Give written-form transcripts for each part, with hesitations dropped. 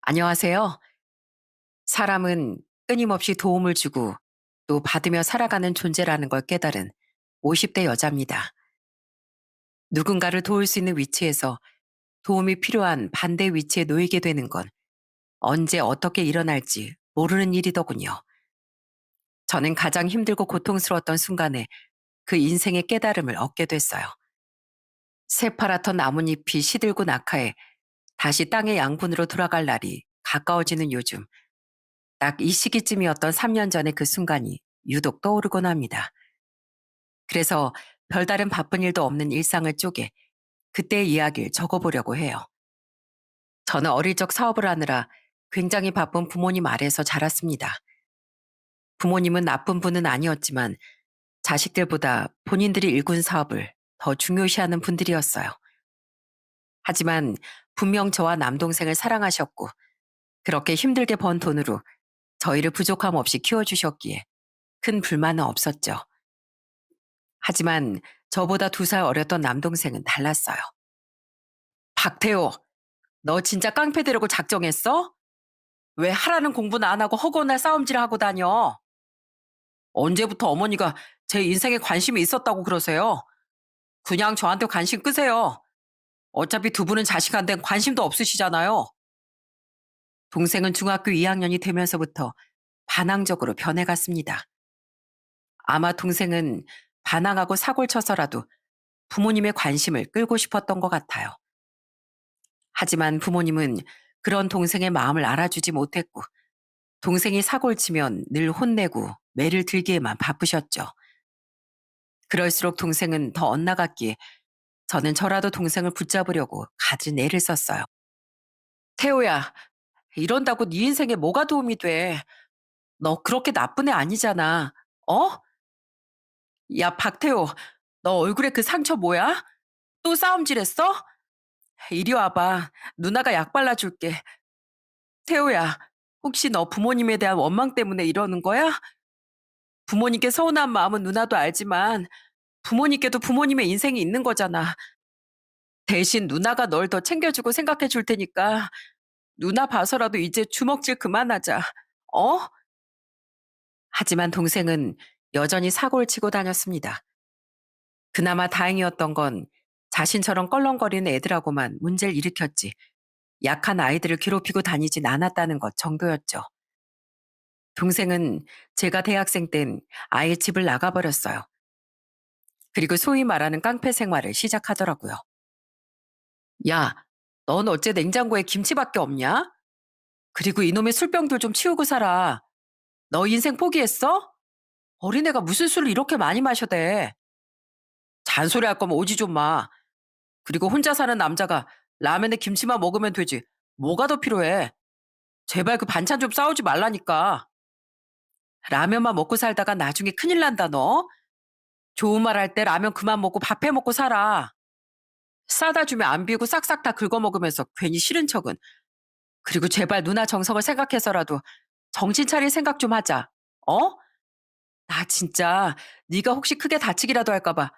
안녕하세요. 사람은 끊임없이 도움을 주고 또 받으며 살아가는 존재라는 걸 깨달은 50대 여자입니다. 누군가를 도울 수 있는 위치에서 도움이 필요한 반대 위치에 놓이게 되는 건 언제 어떻게 일어날지 모르는 일이더군요. 저는 가장 힘들고 고통스러웠던 순간에 그 인생의 깨달음을 얻게 됐어요. 새파랗던 나뭇잎이 시들고 낙하해 다시 땅의 양분으로 돌아갈 날이 가까워지는 요즘, 딱 이 시기쯤이었던 3년 전의 그 순간이 유독 떠오르곤 합니다. 그래서 별다른 바쁜 일도 없는 일상을 쪼개 그때의 이야기를 적어보려고 해요. 저는 어릴 적 사업을 하느라 굉장히 바쁜 부모님 아래에서 자랐습니다. 부모님은 나쁜 분은 아니었지만 자식들보다 본인들이 일군 사업을 더 중요시하는 분들이었어요. 하지만 분명 저와 남동생을 사랑하셨고 그렇게 힘들게 번 돈으로 저희를 부족함 없이 키워주셨기에 큰 불만은 없었죠. 하지만 저보다 2살 어렸던 남동생은 달랐어요. 박태호, 너 진짜 깡패 되려고 작정했어? 왜 하라는 공부는 안 하고 허구날 싸움질 하고 다녀? 언제부터 어머니가 제 인생에 관심이 있었다고 그러세요? 그냥 저한테 관심 끄세요. 어차피 두 분은 자식한테 관심도 없으시잖아요. 동생은 중학교 2학년이 되면서부터 반항적으로 변해갔습니다. 아마 동생은 반항하고 사고를 쳐서라도 부모님의 관심을 끌고 싶었던 것 같아요. 하지만 부모님은 그런 동생의 마음을 알아주지 못했고 동생이 사고를 치면 늘 혼내고 매를 들기에만 바쁘셨죠. 그럴수록 동생은 더 엇나갔기에 저는 저라도 동생을 붙잡으려고 갖은 애를 썼어요. 태호야, 이런다고 네 인생에 뭐가 도움이 돼? 너 그렇게 나쁜 애 아니잖아. 어? 야, 박태호, 너 얼굴에 그 상처 뭐야? 또 싸움질했어? 이리 와봐. 누나가 약 발라줄게. 태호야, 혹시 너 부모님에 대한 원망 때문에 이러는 거야? 부모님께 서운한 마음은 누나도 알지만 부모님께도 부모님의 인생이 있는 거잖아. 대신 누나가 널 더 챙겨주고 생각해 줄 테니까 누나 봐서라도 이제 주먹질 그만하자. 어? 하지만 동생은 여전히 사고를 치고 다녔습니다. 그나마 다행이었던 건 자신처럼 껄렁거리는 애들하고만 문제를 일으켰지 약한 아이들을 괴롭히고 다니진 않았다는 것 정도였죠. 동생은 제가 대학생 땐 아예 집을 나가버렸어요. 그리고 소위 말하는 깡패 생활을 시작하더라고요. 야, 넌 어째 냉장고에 김치밖에 없냐? 그리고 이놈의 술병들 좀 치우고 살아. 너 인생 포기했어? 어린애가 무슨 술을 이렇게 많이 마셔대. 잔소리 할 거면 오지 좀 마. 그리고 혼자 사는 남자가 라면에 김치만 먹으면 되지. 뭐가 더 필요해? 제발 그 반찬 좀 싸우지 말라니까. 라면만 먹고 살다가 나중에 큰일 난다 너. 좋은 말 할 때 라면 그만 먹고 밥 해 먹고 살아. 싸다 주면 안 비우고 싹싹 다 긁어먹으면서 괜히 싫은 척은. 그리고 제발 누나 정성을 생각해서라도 정신 차릴 생각 좀 하자. 어? 나 진짜 네가 혹시 크게 다치기라도 할까 봐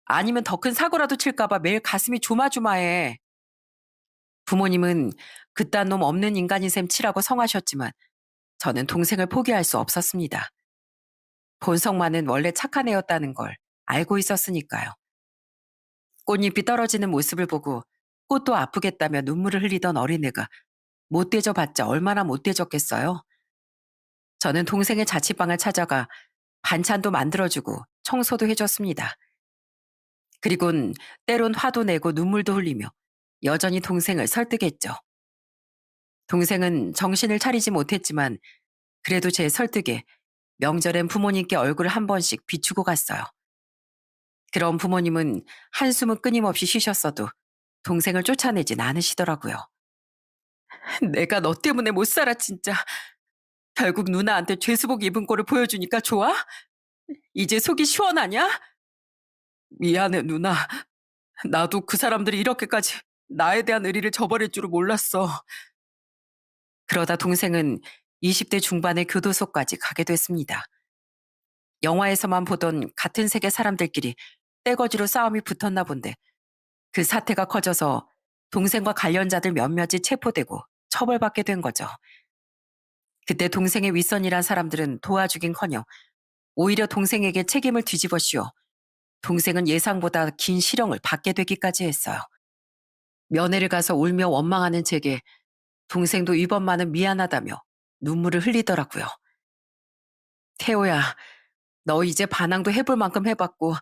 아니면 더 큰 사고라도 칠까 봐 매일 가슴이 조마조마해. 부모님은 그딴 놈 없는 인간인 셈 치라고 성하셨지만 저는 동생을 포기할 수 없었습니다. 본성만은 원래 착한 애였다는 걸 알고 있었으니까요. 꽃잎이 떨어지는 모습을 보고 꽃도 아프겠다며 눈물을 흘리던 어린애가 못되져봤자 얼마나 못되졌겠어요. 저는 동생의 자취방을 찾아가 반찬도 만들어주고 청소도 해줬습니다. 그리곤 때론 화도 내고 눈물도 흘리며 여전히 동생을 설득했죠. 동생은 정신을 차리지 못했지만 그래도 제 설득에 명절엔 부모님께 얼굴을 한 번씩 비추고 갔어요. 그럼 부모님은 한숨은 끊임없이 쉬셨어도 동생을 쫓아내진 않으시더라고요. 내가 너 때문에 못 살아 진짜. 결국 누나한테 죄수복 입은 꼴을 보여주니까 좋아? 이제 속이 시원하냐? 미안해 누나. 나도 그 사람들이 이렇게까지 나에 대한 의리를 저버릴 줄은 몰랐어. 그러다 동생은 20대 중반의 교도소까지 가게 됐습니다. 영화에서만 보던 같은 세계 사람들끼리 떼거지로 싸움이 붙었나 본데 그 사태가 커져서 동생과 관련자들 몇몇이 체포되고 처벌받게 된 거죠. 그때 동생의 윗선이란 사람들은 도와주긴커녕 오히려 동생에게 책임을 뒤집어 씌워 동생은 예상보다 긴 실형을 받게 되기까지 했어요. 면회를 가서 울며 원망하는 제게 동생도 이번만은 미안하다며 눈물을 흘리더라고요. 태호야, 너 이제 반항도 해볼 만큼 해봤고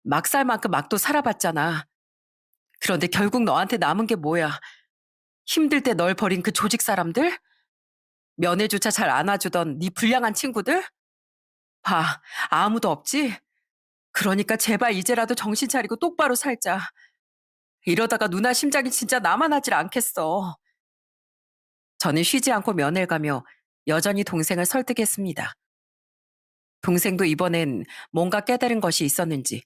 막 살 만큼 막도 살아봤잖아. 그런데 결국 너한테 남은 게 뭐야? 힘들 때 널 버린 그 조직 사람들? 면회조차 잘 안아주던 네 불량한 친구들? 봐, 아무도 없지? 그러니까 제발 이제라도 정신 차리고 똑바로 살자. 이러다가 누나 심장이 진짜 나만 하질 않겠어. 저는 쉬지 않고 면회를 가며 여전히 동생을 설득했습니다. 동생도 이번엔 뭔가 깨달은 것이 있었는지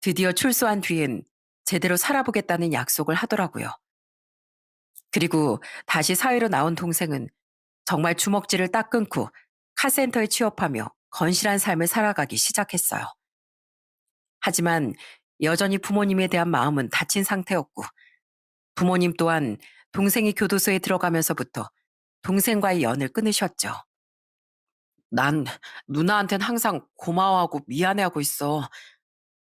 드디어 출소한 뒤엔 제대로 살아보겠다는 약속을 하더라고요. 그리고 다시 사회로 나온 동생은 정말 주먹질을 딱 끊고 카센터에 취업하며 건실한 삶을 살아가기 시작했어요. 하지만 여전히 부모님에 대한 마음은 닫힌 상태였고 부모님 또한 동생이 교도소에 들어가면서부터 동생과의 연을 끊으셨죠. 난 누나한텐 항상 고마워하고 미안해하고 있어.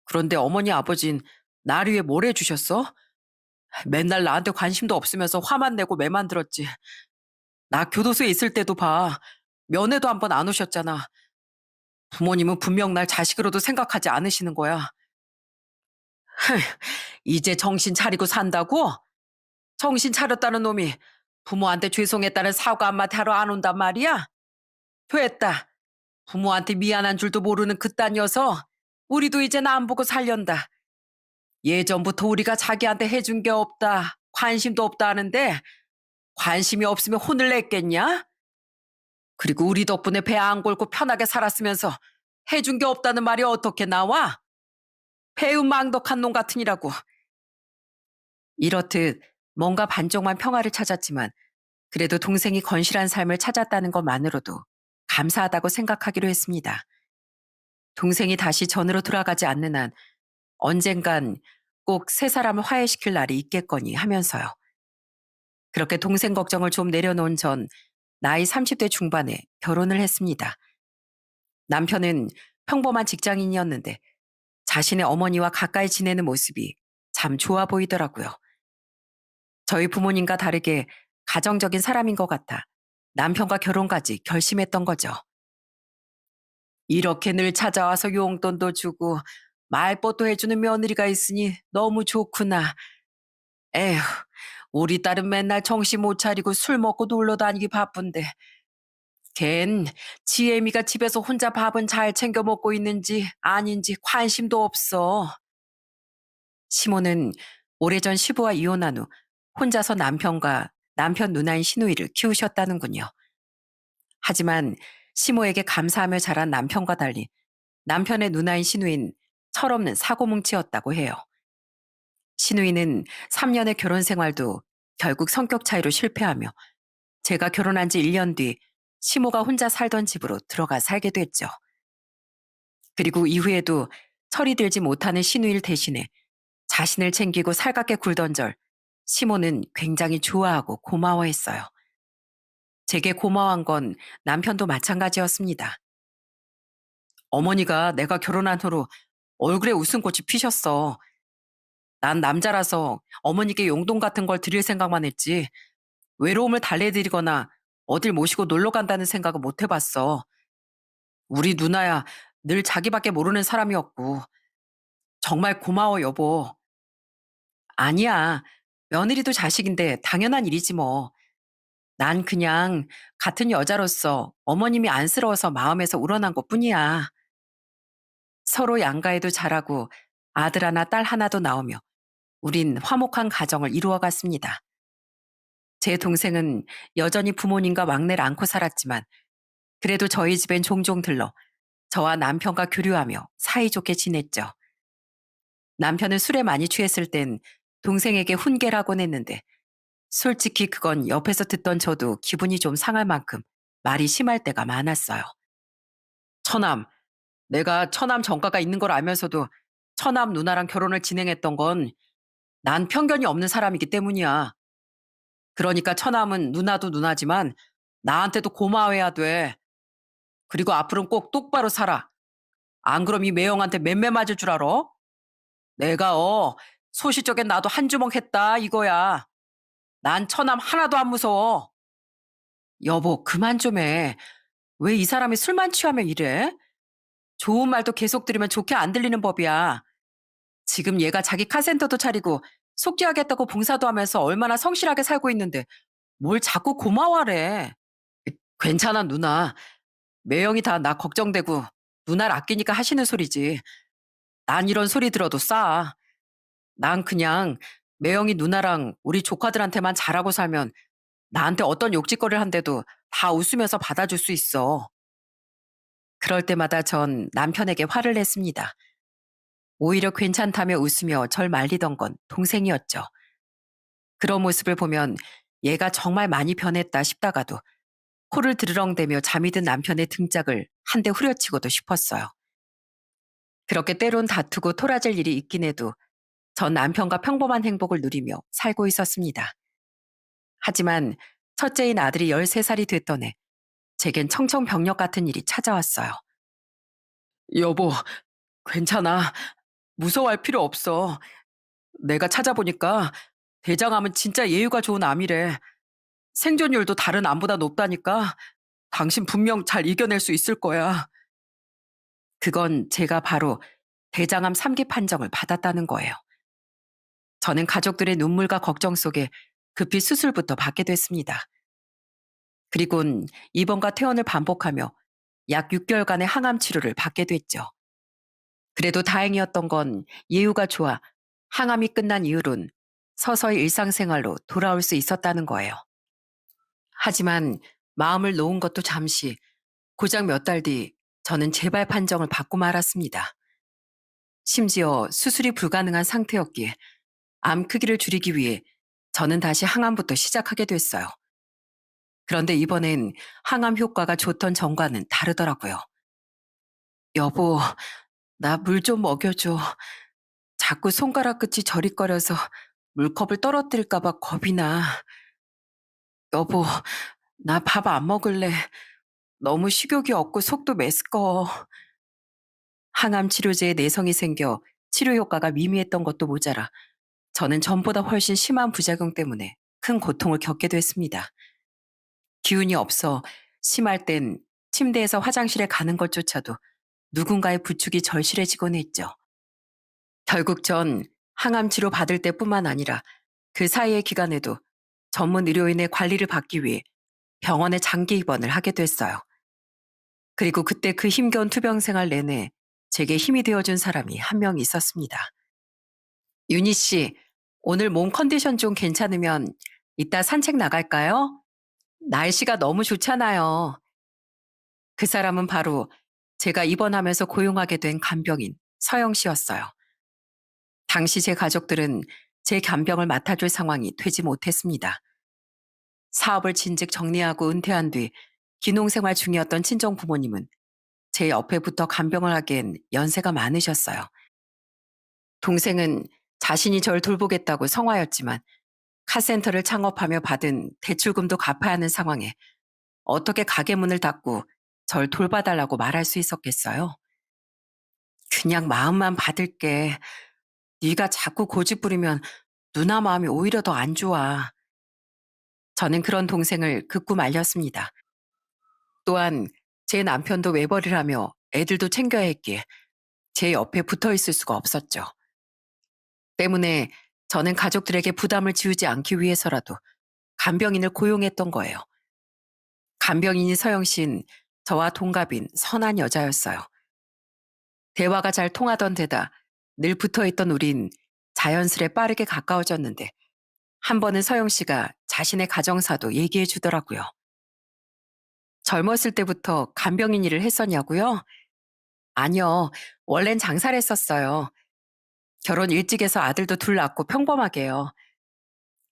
그런데 어머니 아버진 날 위해 뭘 해주셨어? 맨날 나한테 관심도 없으면서 화만 내고 매만 들었지. 나 교도소에 있을 때도 봐. 면회도 한 번 안 오셨잖아. 부모님은 분명 날 자식으로도 생각하지 않으시는 거야. 이제 정신 차리고 산다고? 정신 차렸다는 놈이 부모한테 죄송했다는 사과 한마디 하러 안 온단 말이야? 됐다. 부모한테 미안한 줄도 모르는 그딴 녀석. 우리도 이젠 안 보고 살련다. 예전부터 우리가 자기한테 해준 게 없다. 관심도 없다 하는데 관심이 없으면 혼을 냈겠냐? 그리고 우리 덕분에 배 안 골고 편하게 살았으면서 해준 게 없다는 말이 어떻게 나와? 배은망덕한 놈 같으니라고. 이렇듯 뭔가 반쪽만 평화를 찾았지만 그래도 동생이 건실한 삶을 찾았다는 것만으로도 감사하다고 생각하기로 했습니다. 동생이 다시 전으로 돌아가지 않는 한 언젠간 꼭 세 사람을 화해시킬 날이 있겠거니 하면서요. 그렇게 동생 걱정을 좀 내려놓은 전 나이 30대 중반에 결혼을 했습니다. 남편은 평범한 직장인이었는데 자신의 어머니와 가까이 지내는 모습이 참 좋아 보이더라고요. 저희 부모님과 다르게 가정적인 사람인 것 같아 남편과 결혼까지 결심했던 거죠. 이렇게 늘 찾아와서 용돈도 주고 말벗도 해주는 며느리가 있으니 너무 좋구나. 에휴, 우리 딸은 맨날 정신 못 차리고 술 먹고 놀러 다니기 바쁜데 걘 지혜미가 집에서 혼자 밥은 잘 챙겨 먹고 있는지 아닌지 관심도 없어. 시모는 오래전 시부와 이혼한 후 혼자서 남편과 남편 누나인 시누이를 키우셨다는군요. 하지만 시모에게 감사하며 자란 남편과 달리 남편의 누나인 시누이는 철없는 사고뭉치였다고 해요. 시누이는 3년의 결혼 생활도 결국 성격 차이로 실패하며 제가 결혼한 지 1년 뒤 시모가 혼자 살던 집으로 들어가 살게 됐죠. 그리고 이후에도 철이 들지 못하는 시누이를 대신해 자신을 챙기고 살갑게 굴던 절 시모는 굉장히 좋아하고 고마워했어요. 제게 고마워한 건 남편도 마찬가지였습니다. 어머니가 내가 결혼한 후로 얼굴에 웃음꽃이 피셨어. 난 남자라서 어머니께 용돈 같은 걸 드릴 생각만 했지 외로움을 달래드리거나 어딜 모시고 놀러 간다는 생각은 못 해봤어. 우리 누나야 늘 자기밖에 모르는 사람이었고 정말 고마워 여보. 아니야. 며느리도 자식인데 당연한 일이지 뭐. 난 그냥 같은 여자로서 어머님이 안쓰러워서 마음에서 우러난 것뿐이야. 서로 양가에도 잘하고 아들 하나 딸 하나도 나오며 우린 화목한 가정을 이루어갔습니다. 제 동생은 여전히 부모님과 막내를 안고 살았지만 그래도 저희 집엔 종종 들러 저와 남편과 교류하며 사이좋게 지냈죠. 남편은 술에 많이 취했을 땐 동생에게 훈계를 하곤 했는데 솔직히 그건 옆에서 듣던 저도 기분이 좀 상할 만큼 말이 심할 때가 많았어요. 처남, 내가 처남 정가가 있는 걸 알면서도 처남 누나랑 결혼을 진행했던 건 난 편견이 없는 사람이기 때문이야. 그러니까 처남은 누나도 누나지만 나한테도 고마워해야 돼. 그리고 앞으로는 꼭 똑바로 살아. 안 그럼 이 매형한테 맴매 맞을 줄 알아? 내가 소시적엔 나도 한 주먹 했다 이거야. 난 처남 하나도 안 무서워. 여보, 그만 좀 해. 왜 이 사람이 술만 취하면 이래? 좋은 말도 계속 들으면 좋게 안 들리는 법이야. 지금 얘가 자기 카센터도 차리고 속죄하겠다고 봉사도 하면서 얼마나 성실하게 살고 있는데 뭘 자꾸 고마워하래. 괜찮아, 누나. 매형이 다 나 걱정되고 누나를 아끼니까 하시는 소리지. 난 이런 소리 들어도 싸. 난 그냥 매형이 누나랑 우리 조카들한테만 잘하고 살면 나한테 어떤 욕짓거리를 한데도 다 웃으면서 받아줄 수 있어. 그럴 때마다 전 남편에게 화를 냈습니다. 오히려 괜찮다며 웃으며 절 말리던 건 동생이었죠. 그런 모습을 보면 얘가 정말 많이 변했다 싶다가도 코를 드르렁대며 잠이 든 남편의 등짝을 한 대 후려치고도 싶었어요. 그렇게 때론 다투고 토라질 일이 있긴 해도 전 남편과 평범한 행복을 누리며 살고 있었습니다. 하지만 첫째인 아들이 13살이 됐던 해 제겐 청천벽력 같은 일이 찾아왔어요. 여보, 괜찮아. 무서워할 필요 없어. 내가 찾아보니까 대장암은 진짜 예후가 좋은 암이래. 생존율도 다른 암보다 높다니까 당신 분명 잘 이겨낼 수 있을 거야. 그건 제가 바로 대장암 3기 판정을 받았다는 거예요. 저는 가족들의 눈물과 걱정 속에 급히 수술부터 받게 됐습니다. 그리곤 입원과 퇴원을 반복하며 약 6개월간의 항암 치료를 받게 됐죠. 그래도 다행이었던 건 예후가 좋아 항암이 끝난 이후론 서서히 일상생활로 돌아올 수 있었다는 거예요. 하지만 마음을 놓은 것도 잠시, 고작 몇 달 뒤 저는 재발 판정을 받고 말았습니다. 심지어 수술이 불가능한 상태였기에 암 크기를 줄이기 위해 저는 다시 항암부터 시작하게 됐어요. 그런데 이번엔 항암 효과가 좋던 전과는 다르더라고요. 여보, 나 물 좀 먹여줘. 자꾸 손가락 끝이 저릿거려서 물컵을 떨어뜨릴까봐 겁이 나. 여보, 나 밥 안 먹을래. 너무 식욕이 없고 속도 메스꺼워. 항암 치료제에 내성이 생겨 치료 효과가 미미했던 것도 모자라 저는 전보다 훨씬 심한 부작용 때문에 큰 고통을 겪게 됐습니다. 기운이 없어 심할 땐 침대에서 화장실에 가는 것조차도 누군가의 부축이 절실해지곤 했죠. 결국 전 항암 치료 받을 때뿐만 아니라 그 사이의 기간에도 전문 의료인의 관리를 받기 위해 병원에 장기 입원을 하게 됐어요. 그리고 그때 그 힘겨운 투병 생활 내내 제게 힘이 되어준 사람이 한 명 있었습니다. 윤희 씨, 오늘 몸 컨디션 좀 괜찮으면 이따 산책 나갈까요? 날씨가 너무 좋잖아요. 그 사람은 바로 제가 입원하면서 고용하게 된 간병인 서영 씨였어요. 당시 제 가족들은 제 간병을 맡아줄 상황이 되지 못했습니다. 사업을 진즉 정리하고 은퇴한 뒤 기농생활 중이었던 친정 부모님은 제 옆에 붙어 간병을 하기엔 연세가 많으셨어요. 동생은 자신이 절 돌보겠다고 성화였지만 카센터를 창업하며 받은 대출금도 갚아야 하는 상황에 어떻게 가게 문을 닫고 절 돌봐달라고 말할 수 있었겠어요? 그냥 마음만 받을게. 네가 자꾸 고집 부리면 누나 마음이 오히려 더 안 좋아. 저는 그런 동생을 극구 말렸습니다. 또한 제 남편도 외벌이를 하며 애들도 챙겨야 했기에 제 옆에 붙어 있을 수가 없었죠. 때문에 저는 가족들에게 부담을 지우지 않기 위해서라도 간병인을 고용했던 거예요. 간병인인 서영 씨는 저와 동갑인 선한 여자였어요. 대화가 잘 통하던 데다 늘 붙어있던 우린 자연스레 빠르게 가까워졌는데 한 번은 서영 씨가 자신의 가정사도 얘기해 주더라고요. 젊었을 때부터 간병인 일을 했었냐고요? 아니요. 원래는 장사를 했었어요. 결혼 일찍 해서 아들도 둘 낳고 평범하게요.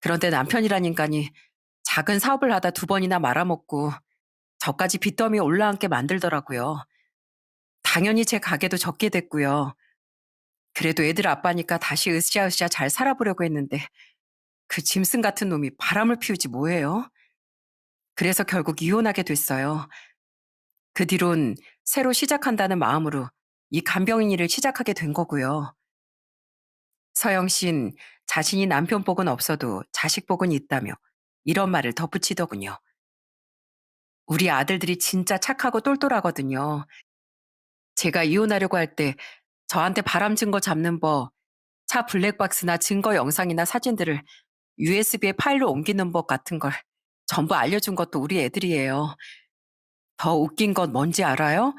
그런데 남편이란 인간이 작은 사업을 하다 2번이나 말아먹고 저까지 빚더미에 올라앉게 만들더라고요. 당연히 제 가게도 접게 됐고요. 그래도 애들 아빠니까 다시 으쌰으쌰 잘 살아보려고 했는데 그 짐승 같은 놈이 바람을 피우지 뭐예요? 그래서 결국 이혼하게 됐어요. 그 뒤론 새로 시작한다는 마음으로 이 간병인 일을 시작하게 된 거고요. 서영 씨는 자신이 남편 복은 없어도 자식 복은 있다며 이런 말을 덧붙이더군요. 우리 아들들이 진짜 착하고 똘똘하거든요. 제가 이혼하려고 할 때 저한테 바람 증거 잡는 법, 차 블랙박스나 증거 영상이나 사진들을 USB에 파일로 옮기는 법 같은 걸 전부 알려준 것도 우리 애들이에요. 더 웃긴 건 뭔지 알아요?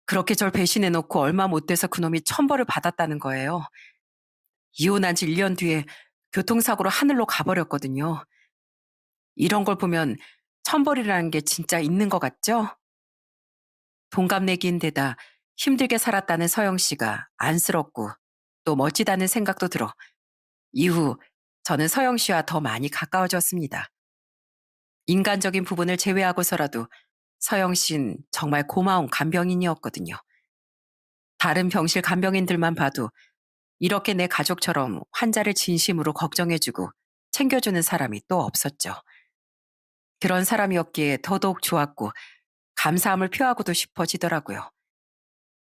그렇게 절 배신해놓고 얼마 못 돼서 그놈이 천벌을 받았다는 거예요. 이혼한 지 1년 뒤에 교통사고로 하늘로 가버렸거든요. 이런 걸 보면 천벌이라는 게 진짜 있는 것 같죠? 동갑내기인데다 힘들게 살았다는 서영 씨가 안쓰럽고 또 멋지다는 생각도 들어 이후 저는 서영 씨와 더 많이 가까워졌습니다. 인간적인 부분을 제외하고서라도 서영 씨는 정말 고마운 간병인이었거든요. 다른 병실 간병인들만 봐도 이렇게 내 가족처럼 환자를 진심으로 걱정해주고 챙겨주는 사람이 또 없었죠. 그런 사람이었기에 더더욱 좋았고 감사함을 표하고도 싶어지더라고요.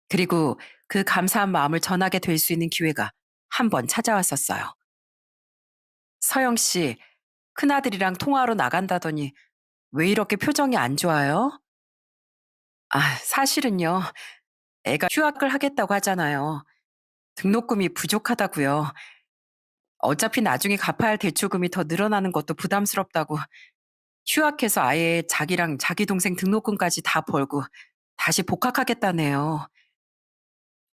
그리고 그 감사한 마음을 전하게 될 수 있는 기회가 한 번 찾아왔었어요. 서영 씨, 큰아들이랑 통화하러 나간다더니 왜 이렇게 표정이 안 좋아요? 사실은요. 애가 휴학을 하겠다고 하잖아요. 등록금이 부족하다고요. 어차피 나중에 갚아야 할 대출금이 더 늘어나는 것도 부담스럽다고 휴학해서 아예 자기랑 자기 동생 등록금까지 다 벌고 다시 복학하겠다네요.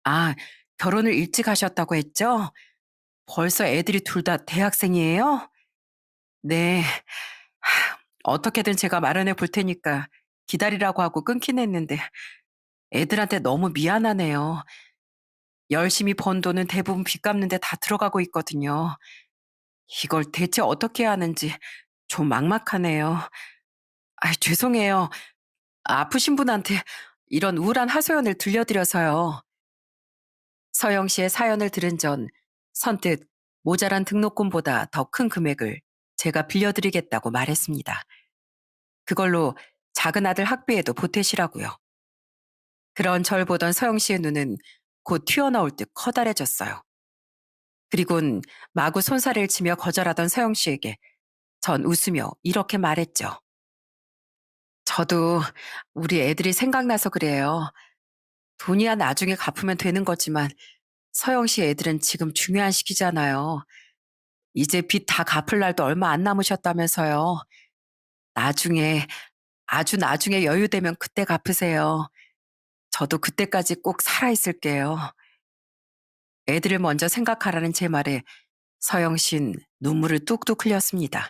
아, 결혼을 일찍 하셨다고 했죠? 벌써 애들이 둘 다 대학생이에요? 네. 어떻게든 제가 마련해 볼 테니까 기다리라고 하고 끊긴 했는데 애들한테 너무 미안하네요. 열심히 번 돈은 대부분 빚 갚는 데 다 들어가고 있거든요. 이걸 대체 어떻게 해야 하는지 좀 막막하네요. 죄송해요. 아프신 분한테 이런 우울한 하소연을 들려드려서요. 서영 씨의 사연을 들은 전 선뜻 모자란 등록금보다 더 큰 금액을 제가 빌려드리겠다고 말했습니다. 그걸로 작은 아들 학비에도 보태시라고요. 그런 절 보던 서영 씨의 눈은 곧 튀어나올 듯 커다래졌어요. 그리곤 마구 손살을 치며 거절하던 서영 씨에게 전 웃으며 이렇게 말했죠. 저도 우리 애들이 생각나서 그래요. 돈이야 나중에 갚으면 되는 거지만 서영 씨 애들은 지금 중요한 시기잖아요. 이제 빚 다 갚을 날도 얼마 안 남으셨다면서요. 나중에, 아주 나중에 여유 되면 그때 갚으세요. 저도 그때까지 꼭 살아있을게요. 애들을 먼저 생각하라는 제 말에 서영 씨는 눈물을 뚝뚝 흘렸습니다.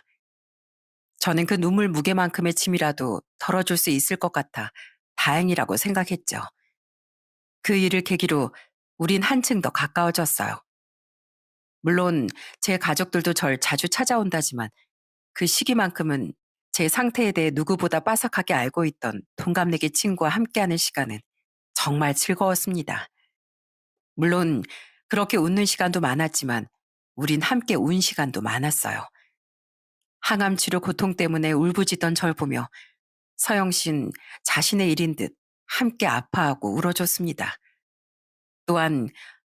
저는 그 눈물 무게만큼의 짐이라도 덜어줄 수 있을 것 같아 다행이라고 생각했죠. 그 일을 계기로 우린 한층 더 가까워졌어요. 물론 제 가족들도 절 자주 찾아온다지만 그 시기만큼은 제 상태에 대해 누구보다 빠삭하게 알고 있던 동갑내기 친구와 함께하는 시간은 정말 즐거웠습니다. 물론 그렇게 웃는 시간도 많았지만 우린 함께 운 시간도 많았어요. 항암 치료 고통 때문에 울부짖던 절 보며 서영 씨는 자신의 일인 듯 함께 아파하고 울어줬습니다. 또한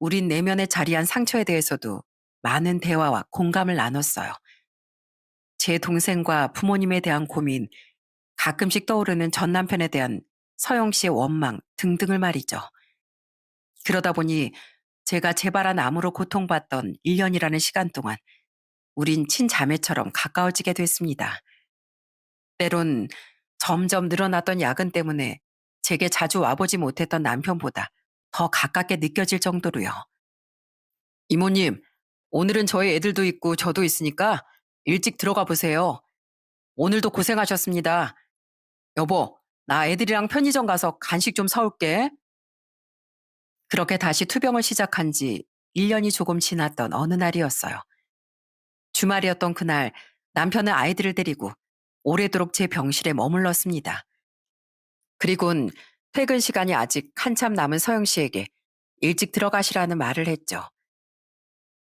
우린 내면에 자리한 상처에 대해서도 많은 대화와 공감을 나눴어요. 제 동생과 부모님에 대한 고민, 가끔씩 떠오르는 전 남편에 대한 서영 씨의 원망 등등을 말이죠. 그러다 보니 제가 재발한 암으로 고통받던 1년이라는 시간 동안 우린 친자매처럼 가까워지게 됐습니다. 때론 점점 늘어났던 야근 때문에 제게 자주 와보지 못했던 남편보다 더 가깝게 느껴질 정도로요. 이모님, 오늘은 저희 애들도 있고 저도 있으니까 일찍 들어가 보세요. 오늘도 고생하셨습니다. 여보, 나 애들이랑 편의점 가서 간식 좀 사올게. 그렇게 다시 투병을 시작한 지 1년이 조금 지났던 어느 날이었어요. 주말이었던 그날 남편은 아이들을 데리고 오래도록 제 병실에 머물렀습니다. 그리곤 퇴근 시간이 아직 한참 남은 서영 씨에게 일찍 들어가시라는 말을 했죠.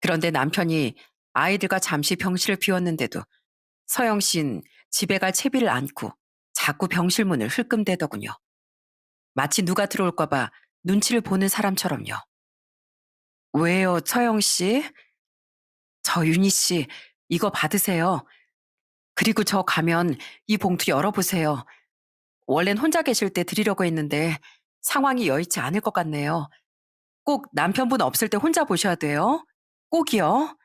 그런데 남편이 아이들과 잠시 병실을 비웠는데도 서영 씨는 집에 갈 채비를 않고 자꾸 병실 문을 흘끔대더군요. 마치 누가 들어올까봐 눈치를 보는 사람처럼요. 왜요, 서영 씨? 저 윤희 씨, 이거 받으세요. 그리고 저 가면 이 봉투 열어보세요. 원래는 혼자 계실 때 드리려고 했는데 상황이 여의치 않을 것 같네요. 꼭 남편분 없을 때 혼자 보셔야 돼요. 꼭이요.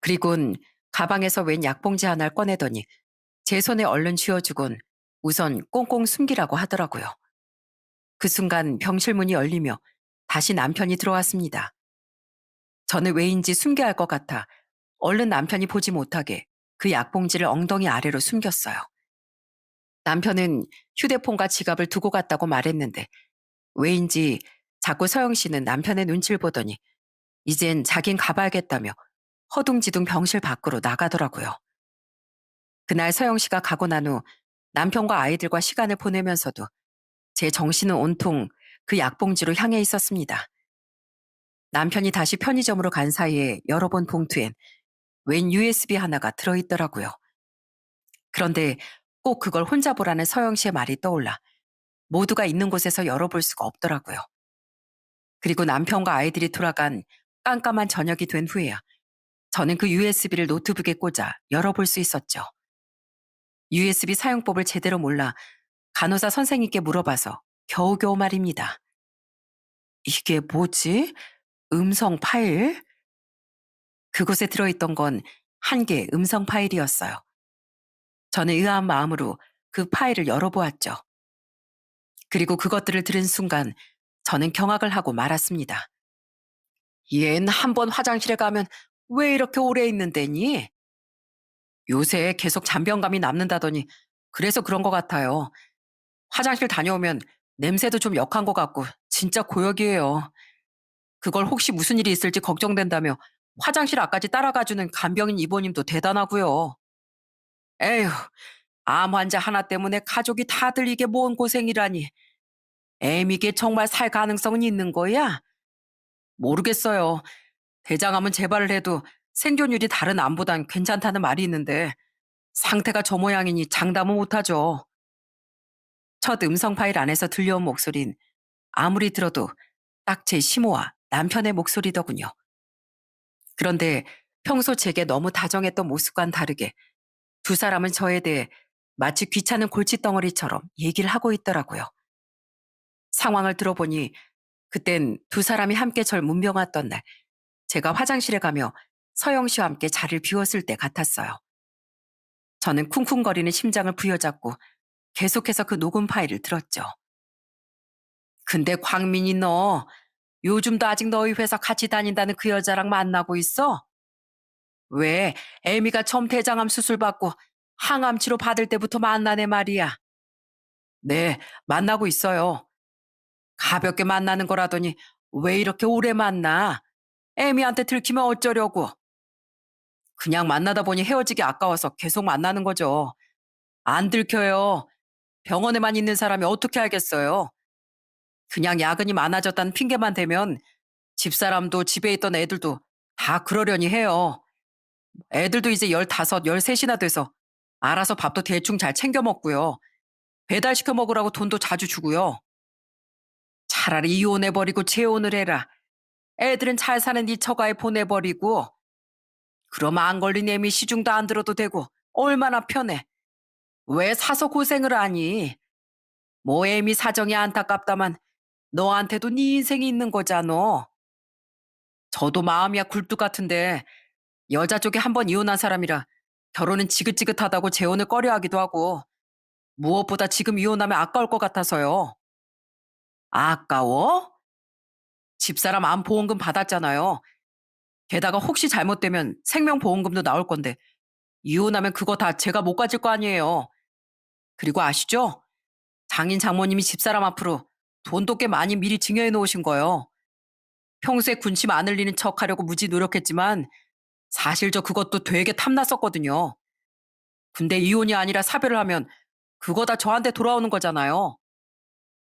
그리곤 가방에서 웬 약봉지 하나를 꺼내더니 제 손에 얼른 쥐어주곤 우선 꽁꽁 숨기라고 하더라고요. 그 순간 병실 문이 열리며 다시 남편이 들어왔습니다. 저는 왜인지 숨겨야 할 것 같아 얼른 남편이 보지 못하게 그 약봉지를 엉덩이 아래로 숨겼어요. 남편은 휴대폰과 지갑을 두고 갔다고 말했는데 왜인지 자꾸 서영 씨는 남편의 눈치를 보더니 이젠 자긴 가봐야겠다며 허둥지둥 병실 밖으로 나가더라고요. 그날 서영 씨가 가고 난 후 남편과 아이들과 시간을 보내면서도 제 정신은 온통 그 약봉지로 향해 있었습니다. 남편이 다시 편의점으로 간 사이에 열어본 봉투엔 웬 USB 하나가 들어있더라고요. 그런데 꼭 그걸 혼자 보라는 서영 씨의 말이 떠올라 모두가 있는 곳에서 열어볼 수가 없더라고요. 그리고 남편과 아이들이 돌아간 깜깜한 저녁이 된 후에야 저는 그 USB를 노트북에 꽂아 열어볼 수 있었죠. USB 사용법을 제대로 몰라 간호사 선생님께 물어봐서 겨우겨우 말입니다. 이게 뭐지? 음성 파일? 그곳에 들어있던 건 한 개의 음성 파일이었어요. 저는 의아한 마음으로 그 파일을 열어보았죠. 그리고 그것들을 들은 순간 저는 경악을 하고 말았습니다. 얜 한 번 화장실에 가면 왜 이렇게 오래 있는데니? 요새 계속 잔병감이 남는다더니 그래서 그런 것 같아요. 화장실 다녀오면 냄새도 좀 역한 것 같고 진짜 고역이에요. 그걸 혹시 무슨 일이 있을지 걱정된다며 화장실 앞까지 따라가주는 간병인 이모님도 대단하고요. 에휴, 암 환자 하나 때문에 가족이 다들 이게 뭔 고생이라니. 애미게 정말 살 가능성은 있는 거야? 모르겠어요. 대장암은 재발을 해도 생존율이 다른 암보단 괜찮다는 말이 있는데 상태가 저 모양이니 장담은 못하죠. 첫 음성 파일 안에서 들려온 목소린 아무리 들어도 딱 제 시모와 남편의 목소리더군요. 그런데 평소 제게 너무 다정했던 모습과는 다르게 두 사람은 저에 대해 마치 귀찮은 골칫덩어리처럼 얘기를 하고 있더라고요. 상황을 들어보니 그땐 두 사람이 함께 절 문병왔던 날 제가 화장실에 가며 서영 씨와 함께 자리를 비웠을 때 같았어요. 저는 쿵쿵거리는 심장을 부여잡고 계속해서 그 녹음 파일을 들었죠. 근데 광민이 너 요즘도 아직 너희 회사 같이 다닌다는 그 여자랑 만나고 있어? 왜 애미가 처음 대장암 수술 받고 항암 치료 받을 때부터 만나네 말이야. 네, 만나고 있어요. 가볍게 만나는 거라더니 왜 이렇게 오래 만나? 애미한테 들키면 어쩌려고? 그냥 만나다 보니 헤어지기 아까워서 계속 만나는 거죠. 안 들켜요. 병원에만 있는 사람이 어떻게 알겠어요? 그냥 야근이 많아졌다는 핑계만 대면 집사람도 집에 있던 애들도 다 그러려니 해요. 애들도 이제 15, 13이나 돼서 알아서 밥도 대충 잘 챙겨 먹고요. 배달시켜 먹으라고 돈도 자주 주고요. 차라리 이혼해버리고 재혼을 해라. 애들은 잘 사는 네 처가에 보내버리고 그럼 안 걸린 애미 시중도 안 들어도 되고 얼마나 편해. 왜 사서 고생을 하니? 뭐 애미 사정이 안타깝다만 너한테도 네 인생이 있는 거잖아. 저도 마음이야 굴뚝 같은데 여자 쪽에 한 번 이혼한 사람이라 결혼은 지긋지긋하다고 재혼을 꺼려하기도 하고 무엇보다 지금 이혼하면 아까울 것 같아서요. 아까워? 집사람 암 보험금 받았잖아요. 게다가 혹시 잘못되면 생명보험금도 나올 건데 이혼하면 그거 다 제가 못 가질 거 아니에요. 그리고 아시죠? 장인 장모님이 집사람 앞으로 돈도 꽤 많이 미리 증여해 놓으신 거예요. 평소에 군침 안 흘리는 척 하려고 무지 노력했지만 사실 저 그것도 되게 탐났었거든요. 근데 이혼이 아니라 사별을 하면 그거 다 저한테 돌아오는 거잖아요.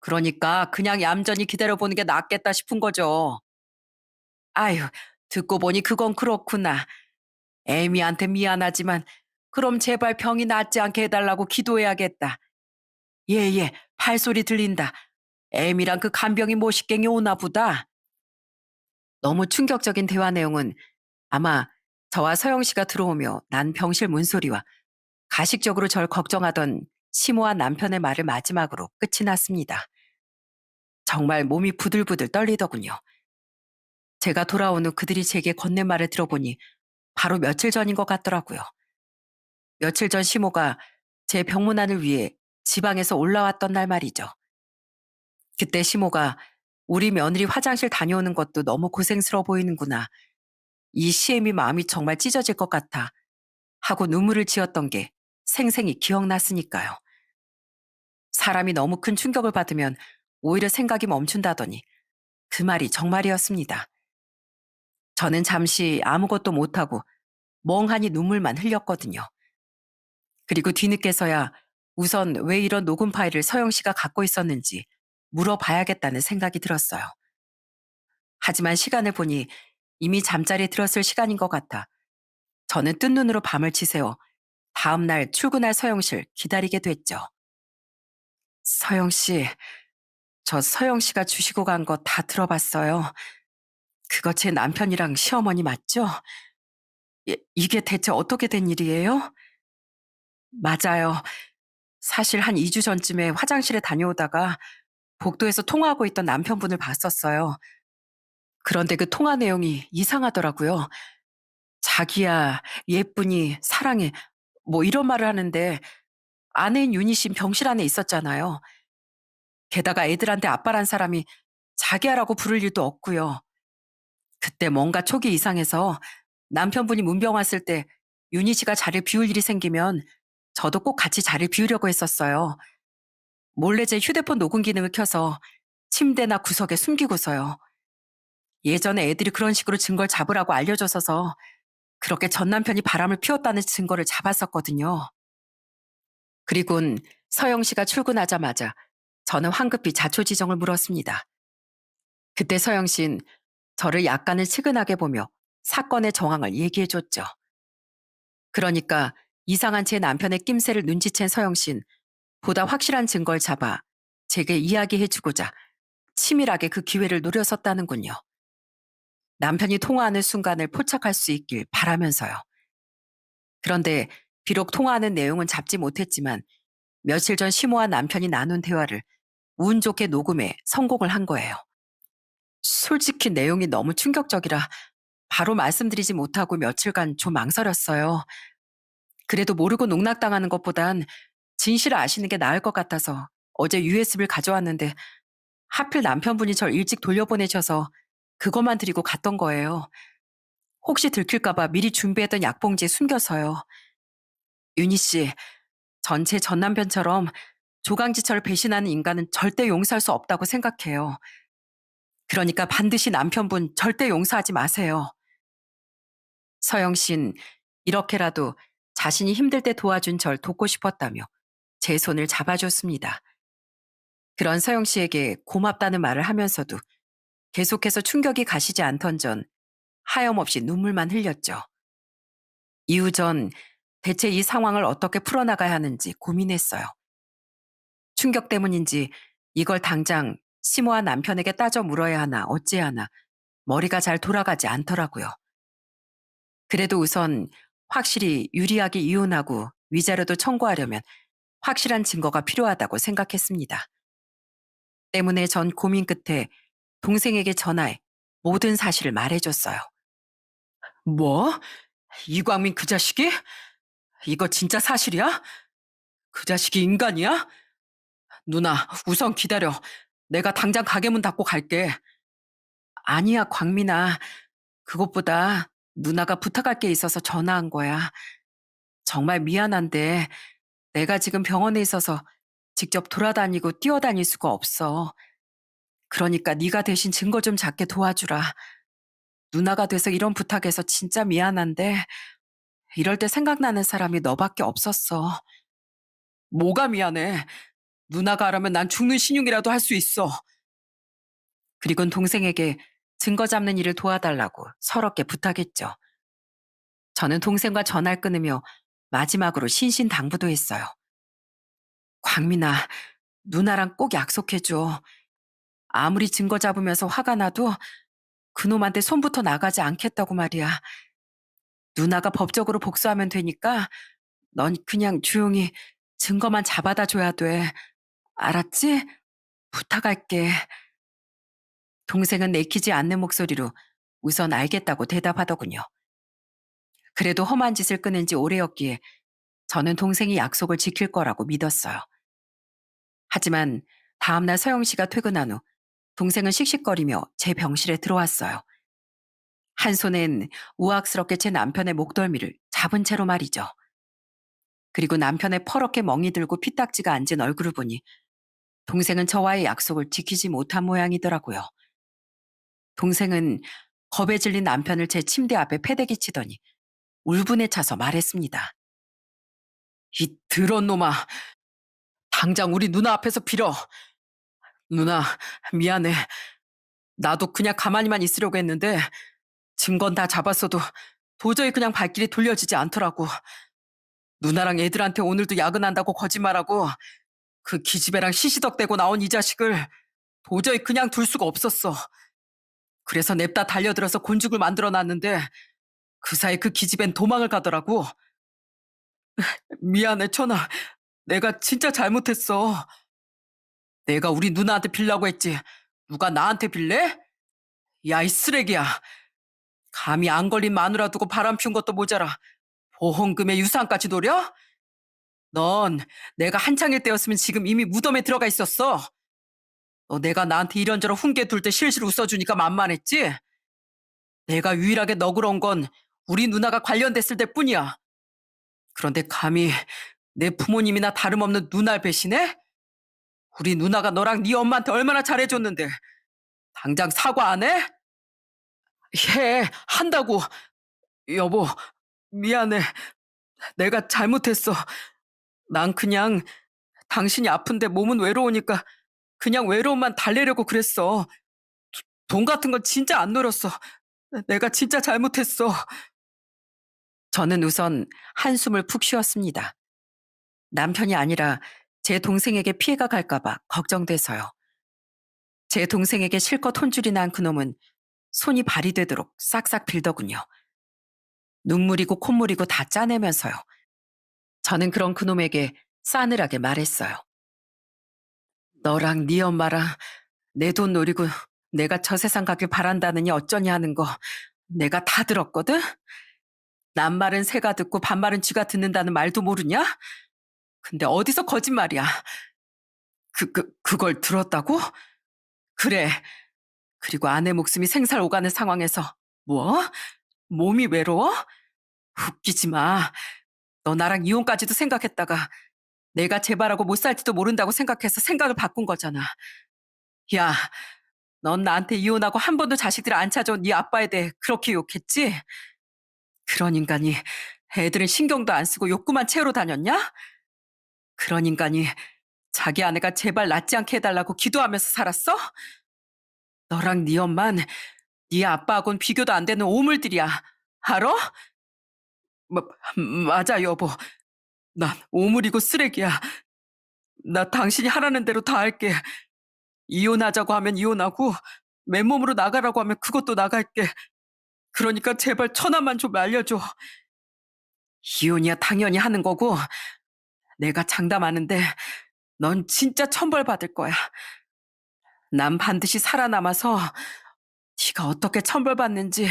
그러니까 그냥 얌전히 기다려보는 게 낫겠다 싶은 거죠. 아유, 듣고 보니 그건 그렇구나. 애미한테 미안하지만 그럼 제발 병이 낫지 않게 해달라고 기도해야겠다. 예, 발소리 들린다. 애미랑 그 간병이 모식갱이 오나 보다. 너무 충격적인 대화 내용은 아마 저와 서영 씨가 들어오며 난 병실 문소리와 가식적으로 절 걱정하던 시모한 남편의 말을 마지막으로 끝이 났습니다. 정말 몸이 부들부들 떨리더군요. 제가 돌아온 후 그들이 제게 건넨 말을 들어보니 바로 며칠 전인 것 같더라고요. 며칠 전 시모가 제 병문안을 위해 지방에서 올라왔던 날 말이죠. 그때 시모가 우리 며느리 화장실 다녀오는 것도 너무 고생스러워 보이는구나. 이 시애미 마음이 정말 찢어질 것 같아. 하고 눈물을 지었던 게 생생히 기억났으니까요. 사람이 너무 큰 충격을 받으면 오히려 생각이 멈춘다더니 그 말이 정말이었습니다. 저는 잠시 아무것도 못하고 멍하니 눈물만 흘렸거든요. 그리고 뒤늦게서야 우선 왜 이런 녹음 파일을 서영 씨가 갖고 있었는지 물어봐야겠다는 생각이 들었어요. 하지만 시간을 보니 이미 잠자리에 들었을 시간인 것 같아 저는 뜬 눈으로 밤을 지새워 다음 날 출근할 서영 씨를 기다리게 됐죠. 서영 씨, 저 서영 씨가 주시고 간 거 다 들어봤어요. 그거 제 남편이랑 시어머니 맞죠? 이게 대체 어떻게 된 일이에요? 맞아요. 사실 한 2주 전쯤에 화장실에 다녀오다가 복도에서 통화하고 있던 남편분을 봤었어요. 그런데 그 통화 내용이 이상하더라고요. 자기야, 예쁘니, 사랑해. 뭐 이런 말을 하는데 아내인 윤희 씨는 병실 안에 있었잖아요. 게다가 애들한테 아빠란 사람이 자기야라고 부를 일도 없고요. 그때 뭔가 촉이 이상해서 남편분이 문병 왔을 때 윤희 씨가 자리를 비울 일이 생기면 저도 꼭 같이 자리를 비우려고 했었어요. 몰래 제 휴대폰 녹음 기능을 켜서 침대나 구석에 숨기고서요. 예전에 애들이 그런 식으로 증거를 잡으라고 알려줘서 그렇게 전 남편이 바람을 피웠다는 증거를 잡았었거든요. 그리곤 서영 씨가 출근하자마자 저는 황급히 자초지정을 물었습니다. 그때 서영 씨는 저를 약간은 측은하게 보며 사건의 정황을 얘기해줬죠. 그러니까 이상한 제 남편의 낌새를 눈치챈 서영 씨는 보다 확실한 증거를 잡아 제게 이야기해주고자 치밀하게 그 기회를 노렸었다는군요. 남편이 통화하는 순간을 포착할 수 있길 바라면서요. 그런데 비록 통화하는 내용은 잡지 못했지만 며칠 전 시모와 남편이 나눈 대화를 운 좋게 녹음해 성공을 한 거예요. 솔직히 내용이 너무 충격적이라 바로 말씀드리지 못하고 며칠간 좀 망설였어요. 그래도 모르고 농락당하는 것보단 진실을 아시는 게 나을 것 같아서 어제 USB를 가져왔는데 하필 남편분이 절 일찍 돌려보내셔서 그것만 드리고 갔던 거예요. 혹시 들킬까봐 미리 준비했던 약봉지에 숨겨서요. 윤희 씨, 전체 전 남편처럼 조강지처를 배신하는 인간은 절대 용서할 수 없다고 생각해요. 그러니까 반드시 남편분 절대 용서하지 마세요. 서영 씨는 이렇게라도 자신이 힘들 때 도와준 절 돕고 싶었다며 제 손을 잡아줬습니다. 그런 서영 씨에게 고맙다는 말을 하면서도 계속해서 충격이 가시지 않던 전 하염없이 눈물만 흘렸죠. 이후 전 대체 이 상황을 어떻게 풀어나가야 하는지 고민했어요. 충격 때문인지 이걸 당장 시모와 남편에게 따져 물어야 하나 어찌해야 하나 머리가 잘 돌아가지 않더라고요. 그래도 우선 확실히 유리하게 이혼하고 위자료도 청구하려면 확실한 증거가 필요하다고 생각했습니다. 때문에 전 고민 끝에 동생에게 전화해 모든 사실을 말해줬어요. 뭐? 이광민 그 자식이? 이거 진짜 사실이야? 그 자식이 인간이야? 누나, 우선 기다려. 내가 당장 가게 문 닫고 갈게. 아니야, 광민아. 그것보다 누나가 부탁할 게 있어서 전화한 거야. 정말 미안한데 내가 지금 병원에 있어서 직접 돌아다니고 뛰어다닐 수가 없어. 그러니까 네가 대신 증거 좀 잡게 도와주라. 누나가 돼서 이런 부탁해서 진짜 미안한데 이럴 때 생각나는 사람이 너밖에 없었어. 뭐가 미안해. 누나가 하라면 난 죽는 신용이라도 할 수 있어. 그리곤 동생에게 증거 잡는 일을 도와달라고 서럽게 부탁했죠. 저는 동생과 전화를 끊으며 마지막으로 신신당부도 했어요. 광민아, 누나랑 꼭 약속해줘. 아무리 증거 잡으면서 화가 나도 그놈한테 손부터 나가지 않겠다고 말이야. 누나가 법적으로 복수하면 되니까 넌 그냥 조용히 증거만 잡아다 줘야 돼. 알았지? 부탁할게. 동생은 내키지 않는 목소리로 우선 알겠다고 대답하더군요. 그래도 험한 짓을 끊은 지 오래였기에 저는 동생이 약속을 지킬 거라고 믿었어요. 하지만 다음날 서영 씨가 퇴근한 후 동생은 씩씩거리며 제 병실에 들어왔어요. 한 손엔 우악스럽게 제 남편의 목덜미를 잡은 채로 말이죠. 그리고 남편의 퍼렇게 멍이 들고 피딱지가 앉은 얼굴을 보니 동생은 저와의 약속을 지키지 못한 모양이더라고요. 동생은 겁에 질린 남편을 제 침대 앞에 패대기 치더니 울분에 차서 말했습니다. 이 더러운 놈아, 당장 우리 누나 앞에서 빌어. 누나, 미안해. 나도 그냥 가만히만 있으려고 했는데 증거는 다 잡았어도 도저히 그냥 발길이 돌려지지 않더라고. 누나랑 애들한테 오늘도 야근한다고 거짓말하고 그 기집애랑 시시덕대고 나온 이 자식을 도저히 그냥 둘 수가 없었어. 그래서 냅다 달려들어서 곤죽을 만들어놨는데 그 사이 그 기집애는 도망을 가더라고. 미안해, 천아. 내가 진짜 잘못했어. 내가 우리 누나한테 빌라고 했지. 누가 나한테 빌래? 야, 이 쓰레기야. 감히 안 걸린 마누라 두고 바람 피운 것도 모자라 보험금의 유산까지 노려? 넌 내가 한창일 때였으면 지금 이미 무덤에 들어가 있었어. 너 내가 나한테 이런저런 훈계 둘 때 실실 웃어주니까 만만했지? 내가 유일하게 너그러운 건 우리 누나가 관련됐을 때뿐이야. 그런데 감히 내 부모님이나 다름없는 누나를 배신해? 우리 누나가 너랑 네 엄마한테 얼마나 잘해줬는데 당장 사과 안 해? 해, 한다고. 여보, 미안해. 내가 잘못했어. 난 그냥 당신이 아픈데 몸은 외로우니까 그냥 외로움만 달래려고 그랬어. 돈 같은 건 진짜 안 노렸어. 내가 진짜 잘못했어. 저는 우선 한숨을 푹 쉬었습니다. 남편이 아니라 제 동생에게 피해가 갈까봐 걱정돼서요. 제 동생에게 실컷 혼쭐이 난 그놈은 손이 발이 되도록 싹싹 빌더군요. 눈물이고 콧물이고 다 짜내면서요. 저는 그런 그놈에게 싸늘하게 말했어요. 너랑 네 엄마랑 내 돈 노리고 내가 저 세상 가길 바란다느니 어쩌냐 하는 거 내가 다 들었거든? 낱말은 새가 듣고 반말은 쥐가 듣는다는 말도 모르냐? 근데 어디서 거짓말이야? 그걸 들었다고? 그래. 그리고 아내 목숨이 생살 오가는 상황에서 뭐? 몸이 외로워? 웃기지 마. 너 나랑 이혼까지도 생각했다가 내가 재발하고 못 살지도 모른다고 생각해서 생각을 바꾼 거잖아. 야, 넌 나한테 이혼하고 한 번도 자식들 안 찾아온 네 아빠에 대해 그렇게 욕했지? 그런 인간이 애들은 신경도 안 쓰고 욕구만 채우러 다녔냐? 그런 인간이 자기 아내가 제발 낫지 않게 해달라고 기도하면서 살았어? 너랑 네 엄만 네 아빠하고는 비교도 안 되는 오물들이야. 알아? 마, 맞아, 여보. 난 오물이고 쓰레기야. 나 당신이 하라는 대로 다 할게. 이혼하자고 하면 이혼하고 맨몸으로 나가라고 하면 그것도 나갈게. 그러니까 제발 천하만 좀 알려줘. 이혼이야 당연히 하는 거고 내가 장담하는데 넌 진짜 천벌 받을 거야. 난 반드시 살아남아서 네가 어떻게 천벌 받는지